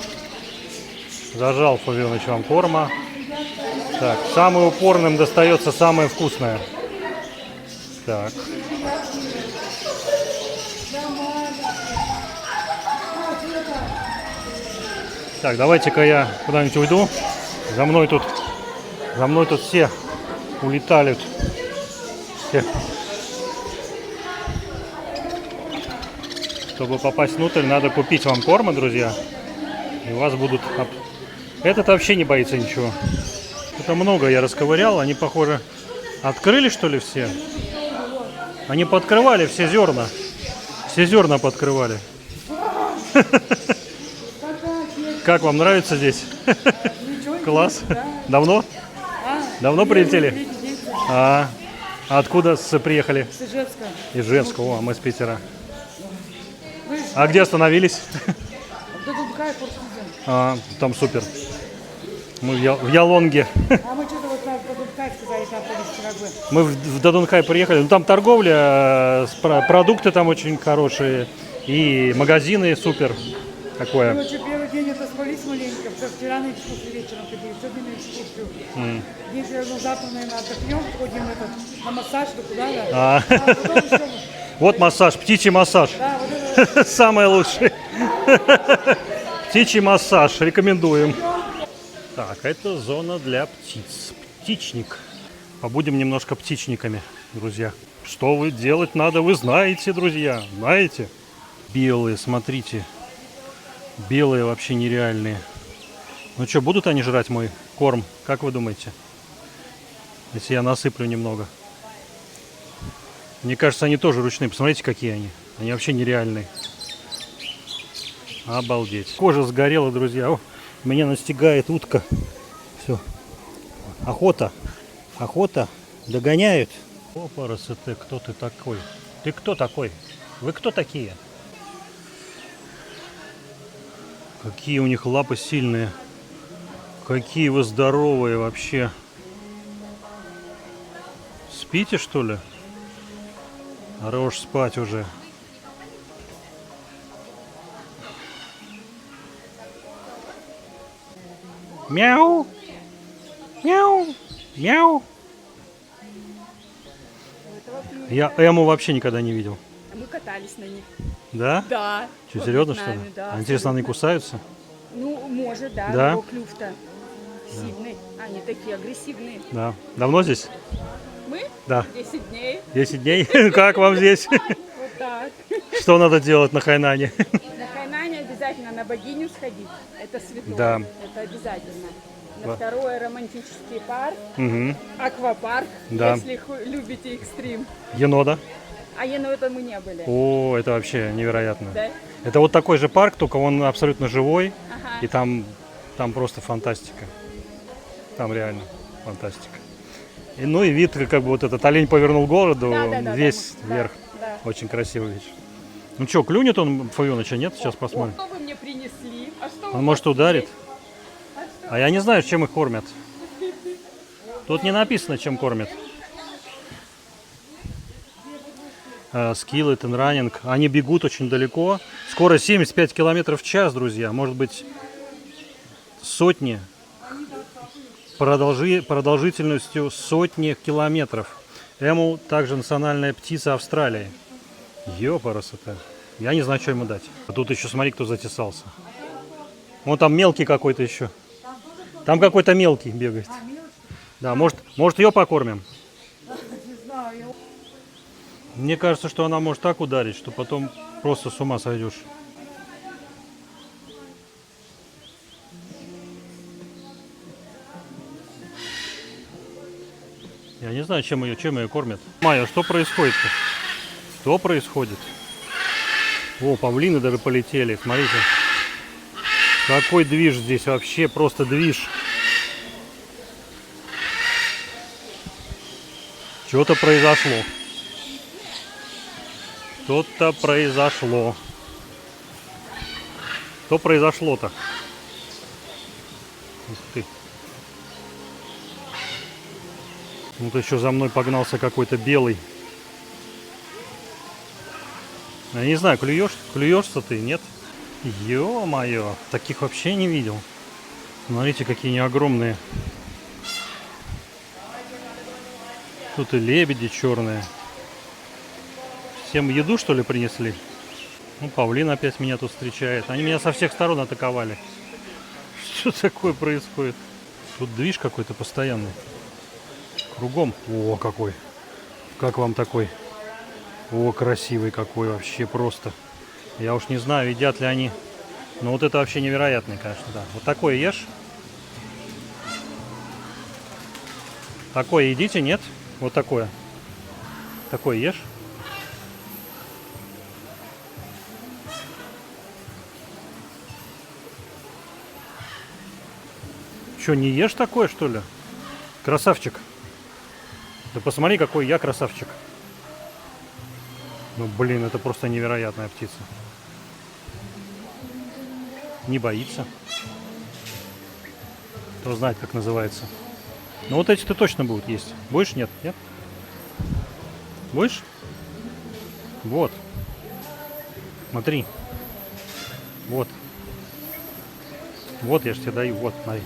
Зажал Павёныч вам корма. Так, самым упорным достается самое вкусное. Так. Так, давайте-ка я куда-нибудь уйду. За мной тут все улетают. Все. Чтобы попасть внутрь, надо купить вам корма, друзья. И у вас будут... Этот вообще не боится ничего. Это много я расковырял. Они, похоже, открыли, что ли, все? Они подкрывали все зерна. Все зерна подкрывали. Как вам нравится здесь? Класс. Давно? Давно прилетели? А откуда приехали? С Ижевска. Ижевска. О, мы с Питера. А где остановились? Там супер. Мы в Ялонге. А мы что-то вот по Дудкай сказали, там ходить. Мы в Додункай приехали. Ну там торговля, продукты там очень хорошие. И магазины супер. Такое. Короче, первый день это спались маленько, вчера на экскурсию вечером ходили, сегодня на экскурсию. Вечером завтра, наверное, отдохнем, ходим на массаж, да куда-то. Потом еще... Вот массаж, птичий массаж. Да, вот это... Самое лучшее. Птичий массаж, рекомендуем. Так, это зона для птиц. Птичник. Побудем немножко птичниками, друзья. Что вы делать надо, вы знаете, друзья. Знаете? Белые, смотрите. Белые вообще нереальные. Ну что, будут они жрать мой корм? Как вы думаете? Если я насыплю немного. Мне кажется, они тоже ручные. Посмотрите, какие они. Они вообще нереальные. Обалдеть. Кожа сгорела, друзья. О, меня настигает утка. Все. Охота. Охота. Догоняют. Опа, РСТ, кто ты такой? Ты кто такой? Вы кто такие? Какие у них лапы сильные. Какие вы здоровые вообще. Спите, что ли? Хорош спать уже. Мяу. Мяу. Мяу. Я Эму вообще никогда не видел. Мы катались на них. Да? Да. Что, серьезно, что ли? Нами, да, А интересно, они абсолютно. кусаются? Ну, может, да. Да? Его клюв-то сильный. Они такие агрессивные. Да. Давно здесь? Мы? Да. 10 дней. 10 дней? Как вам здесь? Вот так. Что надо делать на Хайнане? На Хайнане обязательно на богиню сходить. Это святое. Да. Это обязательно. На Да. второе романтический парк. Угу. Аквапарк, Да. если любите экстрим. Енода. А это мы не были. О, это вообще невероятно. Да? Это вот такой же парк, только он абсолютно живой. Ага. И там просто фантастика. Там реально фантастика. И, ну и вид, как бы вот этот олень повернул городу, Да, весь да, вверх. да. Очень красивый вид. Ну что, клюнет он Фавёныча, нет? Сейчас посмотрим. Что вы мне принесли? А что у Он вас может ударит. есть? А я не знаю, чем их кормят. Тут не написано, чем кормят. Скиллет, раннинг. Они бегут очень далеко. Скорость 75 км в час, друзья. Может быть, сотни. Продолжительностью сотни километров. Эму также национальная птица Австралии. Ёпарасота. Я не знаю, что ему дать. А тут еще смотри, кто затесался. Вон там мелкий какой-то еще. Там какой-то мелкий бегает. Да, может ее покормим? Не знаю, я... Мне кажется, что она может так ударить, что потом просто с ума сойдешь. Я не знаю, чем ее кормят. Майя, что происходит-то? Что происходит? О, павлины даже полетели, смотрите. Какой движ здесь вообще, просто движ. Что-то произошло. Что-то произошло. Что произошло-то? Ух ты. Вот еще за мной погнался какой-то белый. Я не знаю, клюешься ты, нет? Ё-моё, таких вообще не видел. Смотрите, какие они огромные. Тут и лебеди черные. Всем еду, что ли, принесли? Ну, павлин опять меня тут встречает. Они меня со всех сторон атаковали. Что такое происходит? Тут движ какой-то постоянный. Кругом. О, какой. Как вам такой? О, красивый какой вообще просто. Я уж не знаю, едят ли они. Но вот это вообще невероятный, конечно, да. Вот такое ешь. Такое едите, нет? Вот такое. Такое ешь. Что, не ешь такое, что ли? Красавчик. Да посмотри, какой я красавчик. Ну, блин, это просто невероятная птица. Не боится. Кто знает, как называется. Ну, вот эти-то точно будут есть. Будешь? Нет? Нет? Будешь? Вот. Смотри. Вот. Вот я же тебе даю. Вот, смотри.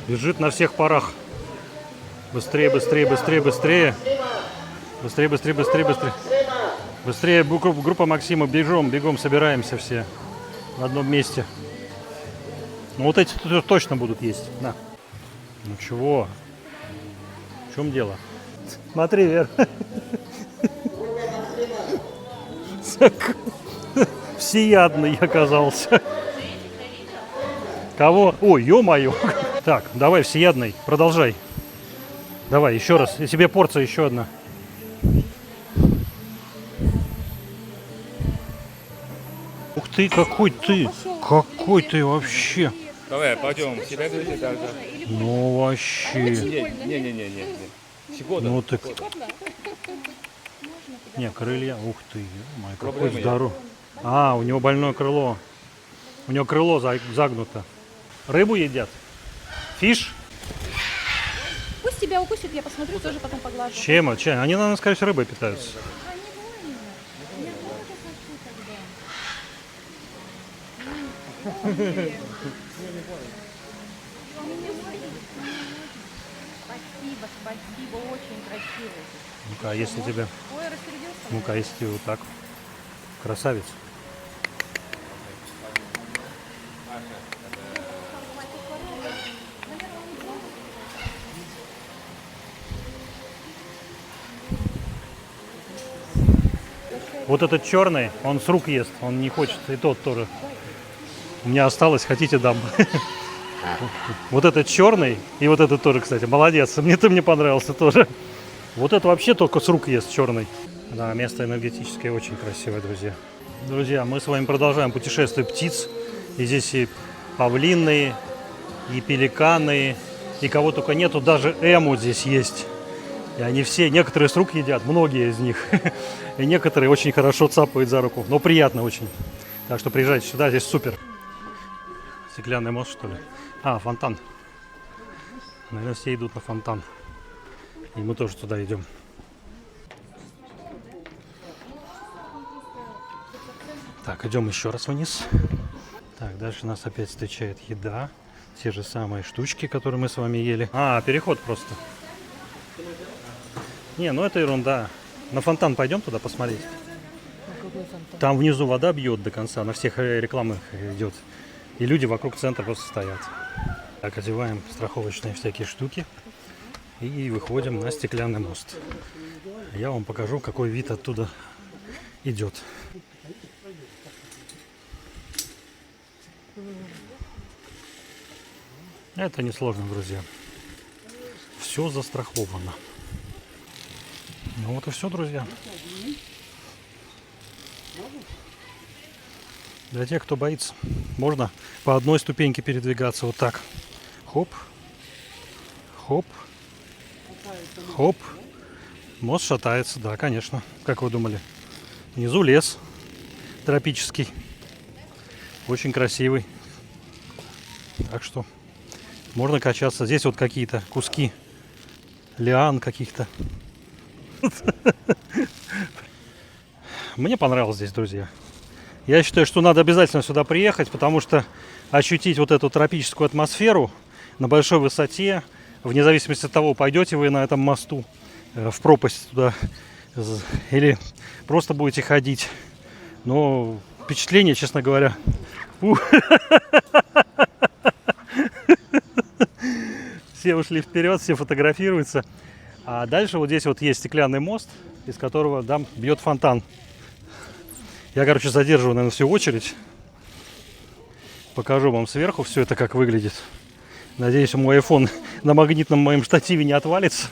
Бежит на всех парах. Быстрее, быстрее, быстрее, быстрее. Быстрее, быстрее, быстрее, быстрее. Быстрее, группа Максима, бегом, бегом, собираемся все в одном месте. Ну вот эти точно будут есть. На. Ну чего? В чем дело? Смотри, Вер. Всеядный оказался. Кого? Ой, ё-моё. Так, давай, всеядный, продолжай. Давай, еще раз. И тебе порция еще одна. Ух ты, какой ты! Какой ты вообще! Давай, пойдем. Себя говорите, да. Ну вообще. Не. Ну так. Не, крылья. Ух ты, ё-моё, какой здоровый. А, у него больное крыло. У него крыло загнуто. Рыбу едят? Фиш? Пусть тебя укусит, я посмотрю, тоже потом поглажу. Чем? Они, наверное, скорее всего, рыбой питаются. Спасибо, очень красивый. Ну-ка, а если тебе... Ой, рассердился. Ну-ка, а если тебе вот так? Красавец. Вот этот черный, он с рук ест, он не хочет, и тот тоже. У меня осталось, хотите, дам. Вот этот черный, и вот этот тоже, кстати, молодец, мне понравился тоже. Вот это вообще только с рук ест, черный. Да, место энергетическое очень красивое, друзья. Друзья, мы с вами продолжаем путешествие птиц. И здесь и павлины, и пеликаны, и кого только нету, даже эму здесь есть. И они все, некоторые с рук едят, многие из них. И некоторые очень хорошо цапают за руку. Но приятно очень. Так что приезжайте сюда, здесь супер. Стеклянный мост, что ли? А, фонтан. Наверное, все идут на фонтан. И мы тоже туда идем. Так, идем еще раз вниз. Так, дальше нас опять встречает еда. Те же самые штучки, которые мы с вами ели. А, переход просто. Не, ну это ерунда. На фонтан пойдем туда посмотреть? Там внизу вода бьет до конца, на всех рекламах идет. И люди вокруг центра просто стоят. Так, одеваем страховочные всякие штуки. И выходим на стеклянный мост. Я вам покажу, какой вид оттуда идет. Это несложно, друзья. Все застраховано. Ну вот и все, друзья. Для тех, кто боится, можно по одной ступеньке передвигаться вот так. Хоп, хоп, хоп. Мост шатается, да, конечно. Как вы думали? Внизу лес тропический. Очень красивый. Так что можно качаться. Здесь вот какие-то куски лиан каких-то. Мне понравилось здесь, друзья. Я считаю, что надо обязательно сюда приехать, потому что ощутить вот эту тропическую атмосферу на большой высоте, вне зависимости от того, пойдете вы на этом мосту в пропасть туда или просто будете ходить. Но впечатление, честно говоря, все ушли вперед, все фотографируются. А дальше вот здесь вот есть стеклянный мост, из которого там бьет фонтан. Я, короче, задерживаю, наверное, всю очередь. Покажу вам сверху все это, как выглядит. Надеюсь, мой iPhone на магнитном моем штативе не отвалится.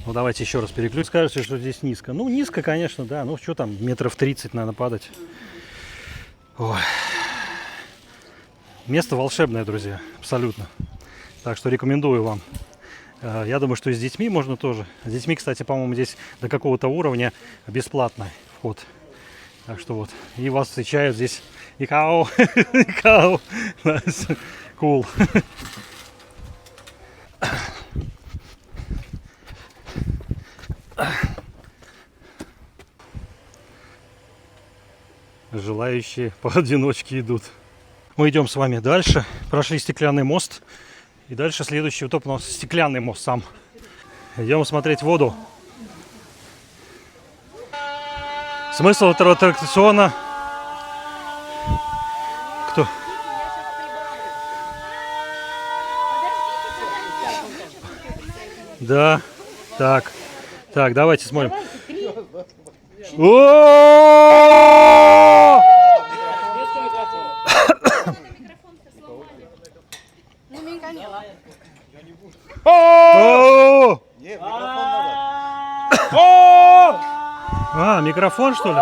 Ну, давайте еще раз переключу. Скажете, что здесь низко. Ну, низко, конечно, да. Ну, что там, метров 30 надо падать. Ой. Место волшебное, друзья, абсолютно. Так что рекомендую вам. Я думаю, что и с детьми можно тоже. С детьми, кстати, по-моему, здесь до какого-то уровня бесплатный вход. Так что вот. И вас встречают здесь. Икао. Икао. Cool. Желающие поодиночке идут. Мы идем с вами дальше. Прошли стеклянный мост. И дальше следующий вот у нас стеклянный мост сам. Идем смотреть воду. Смысл этого аттракциона. Кто? Да. Так. Так, давайте смотрим. О! А, микрофон, что ли?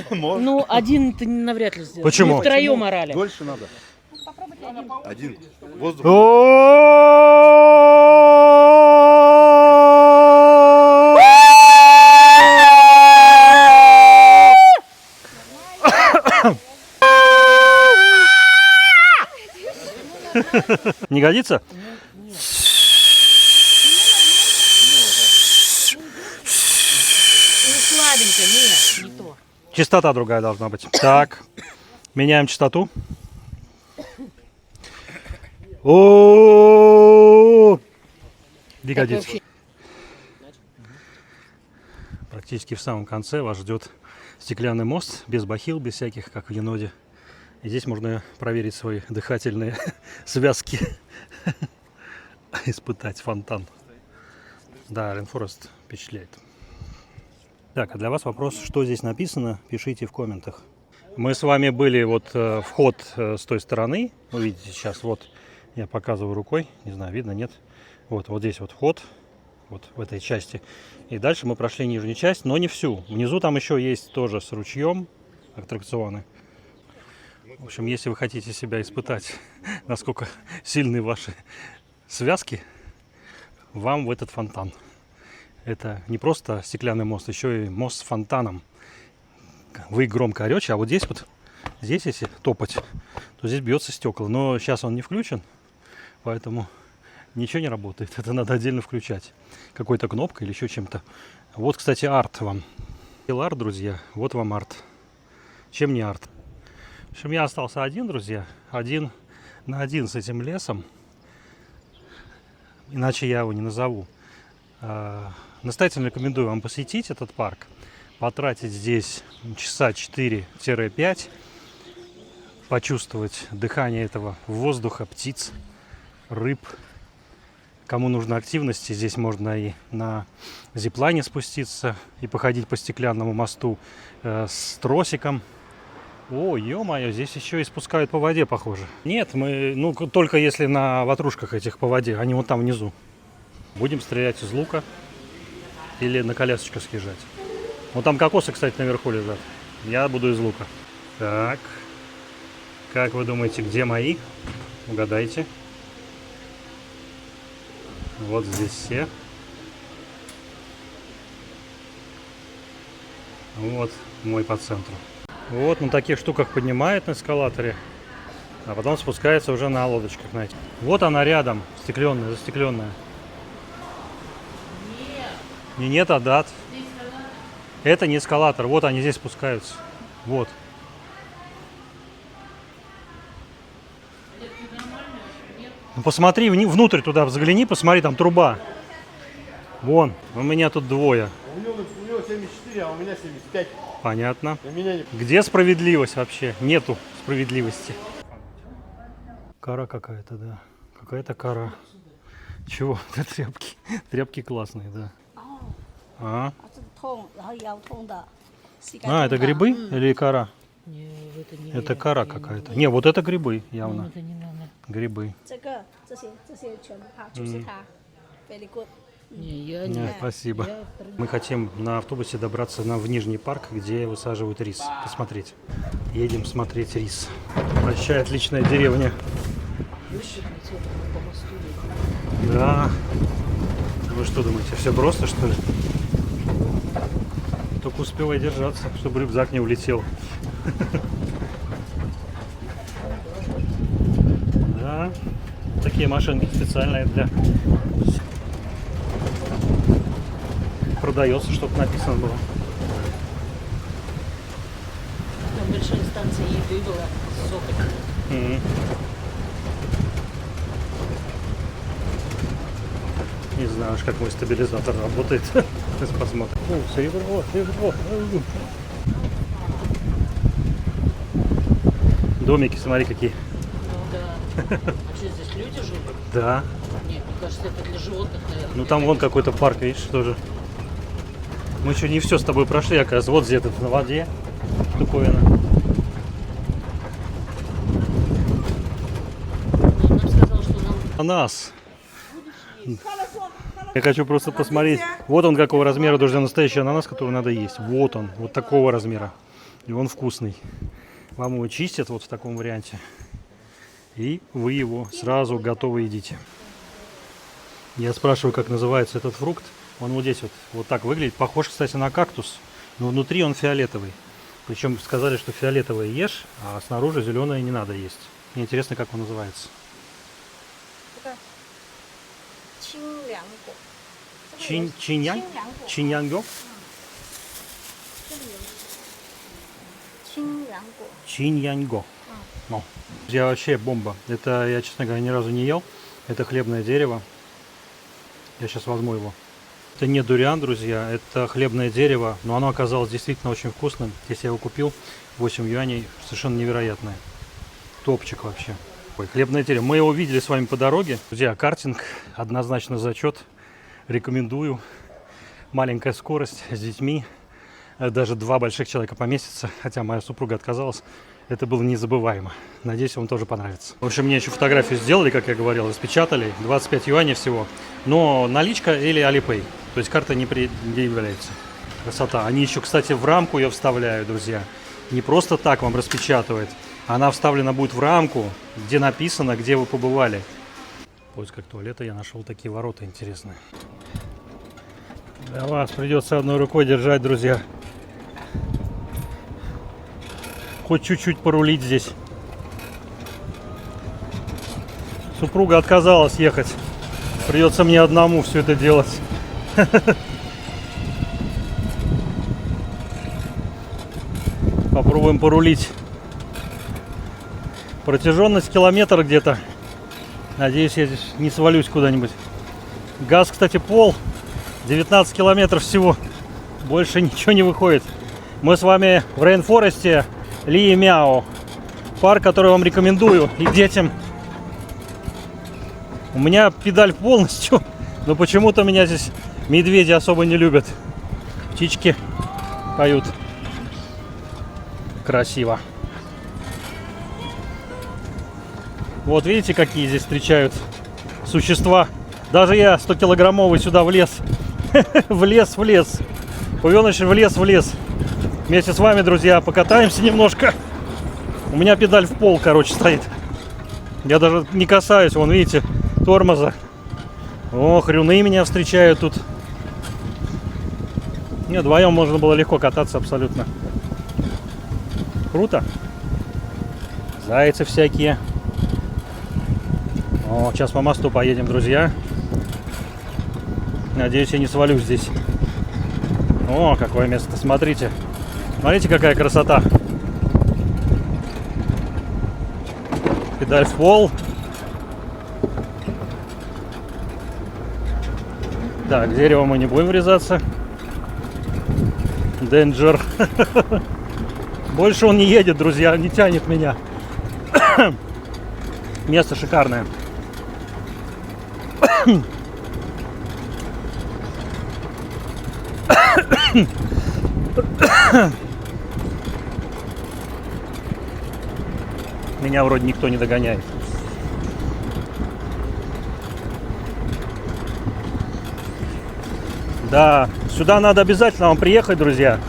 Ну, один ты навряд ли сделаешь. Почему? Мы втроем орали. Дольше надо. Один. Воздух. Не годится? Слабенько, нет, не то. Частота другая должна быть. Так, меняем частоту. О, не годится. Практически в самом конце вас ждет стеклянный мост, без бахил, без всяких, как в еноде. И здесь можно проверить свои дыхательные связки, испытать фонтан. Да, Рейнфорест впечатляет. Так, а для вас вопрос, что здесь написано, пишите в комментах. Мы с вами были вот вход с той стороны, вы видите сейчас, вот я показываю рукой, не знаю, видно, нет. Вот здесь вот вход, вот в этой части. И дальше мы прошли нижнюю часть, но не всю. Внизу там еще есть тоже с ручьем аттракционы. В общем, если вы хотите себя испытать, насколько сильны ваши связки, вам в этот фонтан. Это не просто стеклянный мост, еще и мост с фонтаном. Вы громко орете, а вот здесь вот, здесь если топать, то здесь бьется стекла. Но сейчас он не включен, поэтому Ничего не работает. Это надо отдельно включать. Какой-то кнопкой или еще чем-то. Вот, кстати, арт вам. Арт, друзья. Вот вам арт. Чем не арт? В общем, я остался один, друзья. 1 на 1 с этим лесом. Иначе я его не назову. Настоятельно рекомендую вам посетить этот парк. Потратить здесь часа 4-5. Почувствовать дыхание этого воздуха, птиц, рыб. Кому нужно активности, здесь можно и на зиплайне спуститься, и походить по стеклянному мосту с тросиком. О, ё-моё, здесь еще и спускают по воде, похоже. Нет, мы, ну, только если на ватрушках этих по воде, они вот там внизу. Будем стрелять из лука или на колясочках съезжать. Вот там кокосы, кстати, наверху лежат. Я буду из лука. Так. Как вы думаете, где мои? Угадайте. Вот здесь все. Вот мой по центру. Вот на таких штуках поднимает на эскалаторе, а потом спускается уже на лодочках, знаете. Вот она рядом, стекленная, застекленная. Нет, а дат. Это не эскалатор, вот они здесь спускаются. Вот. Ну посмотри внутрь туда, загляни, посмотри, там труба. Вон, у меня тут двое. У него 74, а у меня 75. Понятно. У меня не... Где справедливость вообще? Нету справедливости. Кора какая-то, да. Какая-то кора. Чего? Это тряпки. Тряпки классные, да. А, это грибы или кора? Это кора какая-то. Не, вот это грибы явно. Грибы. Нет, спасибо. Мы хотим на автобусе добраться в Нижний парк, где высаживают рис. Посмотреть. Едем смотреть рис. Вообще отличная деревня. Да. Вы что думаете, все просто, что ли? Только успевай держаться, чтобы рюкзак не улетел. Да. Такие машинки специальные для... Продается, чтобы написано было. Там большая станция еды была, сопок. Не знаю, как мой стабилизатор работает. Сейчас посмотрим. О, серебро, серебро. Домики, смотри, какие. Ну да. А что, здесь люди живут? Да. Нет, мне кажется, это для животных, наверное. Ну там вон какой-то парк, видишь, тоже. Мы еще не все с тобой прошли, оказывается. Вот где-то на воде штуковина. Он нам сказал, что нам... Ананас. Я хочу просто посмотреть. Вот он какого размера, друзья, настоящий ананас, который надо есть. Вот он, вот такого размера. И он вкусный. Вам его чистят вот в таком варианте. И вы его сразу готовы едите. Я спрашиваю, как называется этот фрукт. Он вот здесь вот так выглядит. Похож, кстати, на кактус. Но внутри он фиолетовый. Причем сказали, что фиолетовое ешь, а снаружи зеленое не надо есть. Мне интересно, как он называется. Чиньянго? Чиньянго. Я вообще бомба. Это я, честно говоря, ни разу не ел. Это хлебное дерево. Я сейчас возьму его. Это не дуриан, друзья, это хлебное дерево, но оно оказалось действительно очень вкусным. Здесь я его купил, 8 юаней, совершенно невероятное. Топчик вообще. Ой, хлебное дерево. Мы его видели с вами по дороге. Друзья, картинг, однозначно зачет. Рекомендую. Маленькая скорость с детьми. Даже 2 больших человека поместится, хотя моя супруга отказалась. Это было незабываемо. Надеюсь, вам тоже понравится. В общем, мне еще фотографию сделали, как я говорил, распечатали. 25 юаней всего. Но наличка или Alipay. То есть карта не предъявляется. Красота. Они еще, кстати, в рамку ее вставляют, друзья. Не просто так вам распечатывают. Она вставлена будет в рамку, где написано, где вы побывали. В поисках туалета я нашел такие ворота интересные. Для вас придется одной рукой держать, друзья. Хоть чуть-чуть порулить здесь. Супруга отказалась ехать. Придется мне одному все это делать. Попробуем порулить. Протяженность километр где-то. Надеюсь, я здесь не свалюсь куда-нибудь. Газ, кстати, пол. 19 километров всего. Больше ничего не выходит. Мы с вами в рейнфоресте Ли Мяо. Парк, который вам рекомендую и детям. У меня педаль полностью, но почему-то меня здесь медведи особо не любят. Птички поют. Красиво. Вот видите, какие здесь встречают существа. Даже я 100-килограммовый сюда влез. Влез. Пувёныш влез. Вместе с вами, друзья, покатаемся немножко. У меня педаль в пол, короче, стоит. Я даже не касаюсь, вон, видите, тормоза. О, хрюны меня встречают тут. Не, вдвоем можно было легко кататься абсолютно. Круто. Зайцы всякие. О, сейчас по мосту поедем, друзья. Надеюсь, я не свалюсь здесь. О, какое место, смотрите. Смотрите, какая красота. Педаль в пол. Так, в дерево мы не будем врезаться. Danger. Больше он не едет, друзья, не тянет меня. Место шикарное. Меня вроде никто не догоняет. Да, сюда надо обязательно вам приехать, друзья,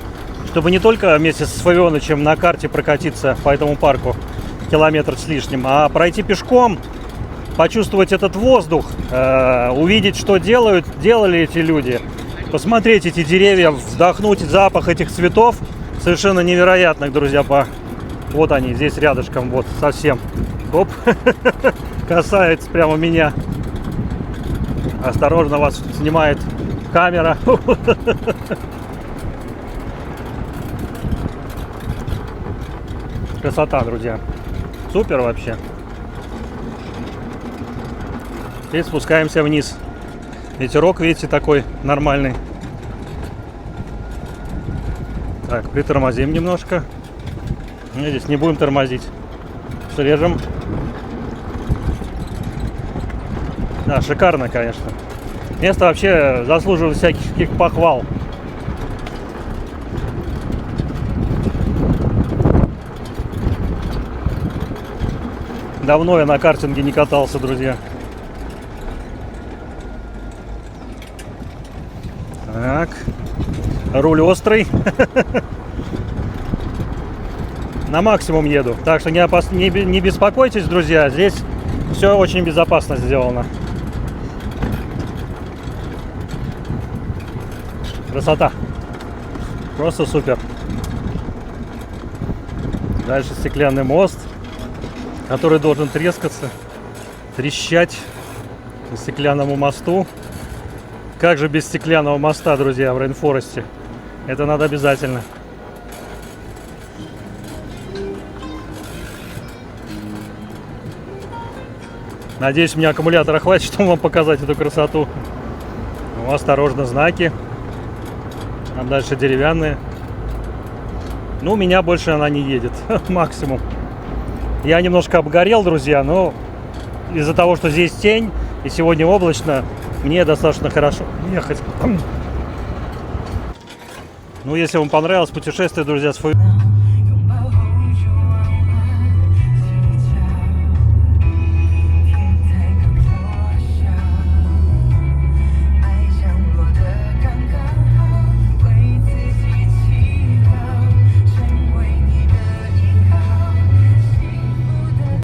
чтобы не только вместе с Фавёнычем на карте прокатиться по этому парку километр с лишним, а пройти пешком, почувствовать этот воздух, увидеть, что делали эти люди, посмотреть эти деревья, вдохнуть запах этих цветов, совершенно невероятных, друзья. Вот они, здесь рядышком, вот, совсем. Оп, касается прямо меня. Осторожно, вас снимает камера. Красота, друзья. Супер вообще. И спускаемся вниз. Ветерок, видите, такой нормальный. Так, притормозим немножко. Здесь не будем тормозить. Срежем. Да, шикарно, конечно. Место вообще заслуживает всяких похвал. Давно я на картинге не катался, друзья. Так. Руль острый. На максимум еду. Так что не беспокойтесь, друзья. Здесь все очень безопасно сделано. Красота. Просто супер. Дальше стеклянный мост, который должен трескаться, трещать по стеклянному мосту. Как же без стеклянного моста, друзья, в рейнфоресте? Это надо обязательно. Надеюсь, у меня аккумулятора хватит, чтобы вам показать эту красоту. Ну, осторожно, знаки. Там дальше деревянные. Ну, у меня больше она не едет. Максимум. Я немножко обгорел, друзья, но из-за того, что здесь тень и сегодня облачно, мне достаточно хорошо ехать. Ну, если вам понравилось путешествие, друзья,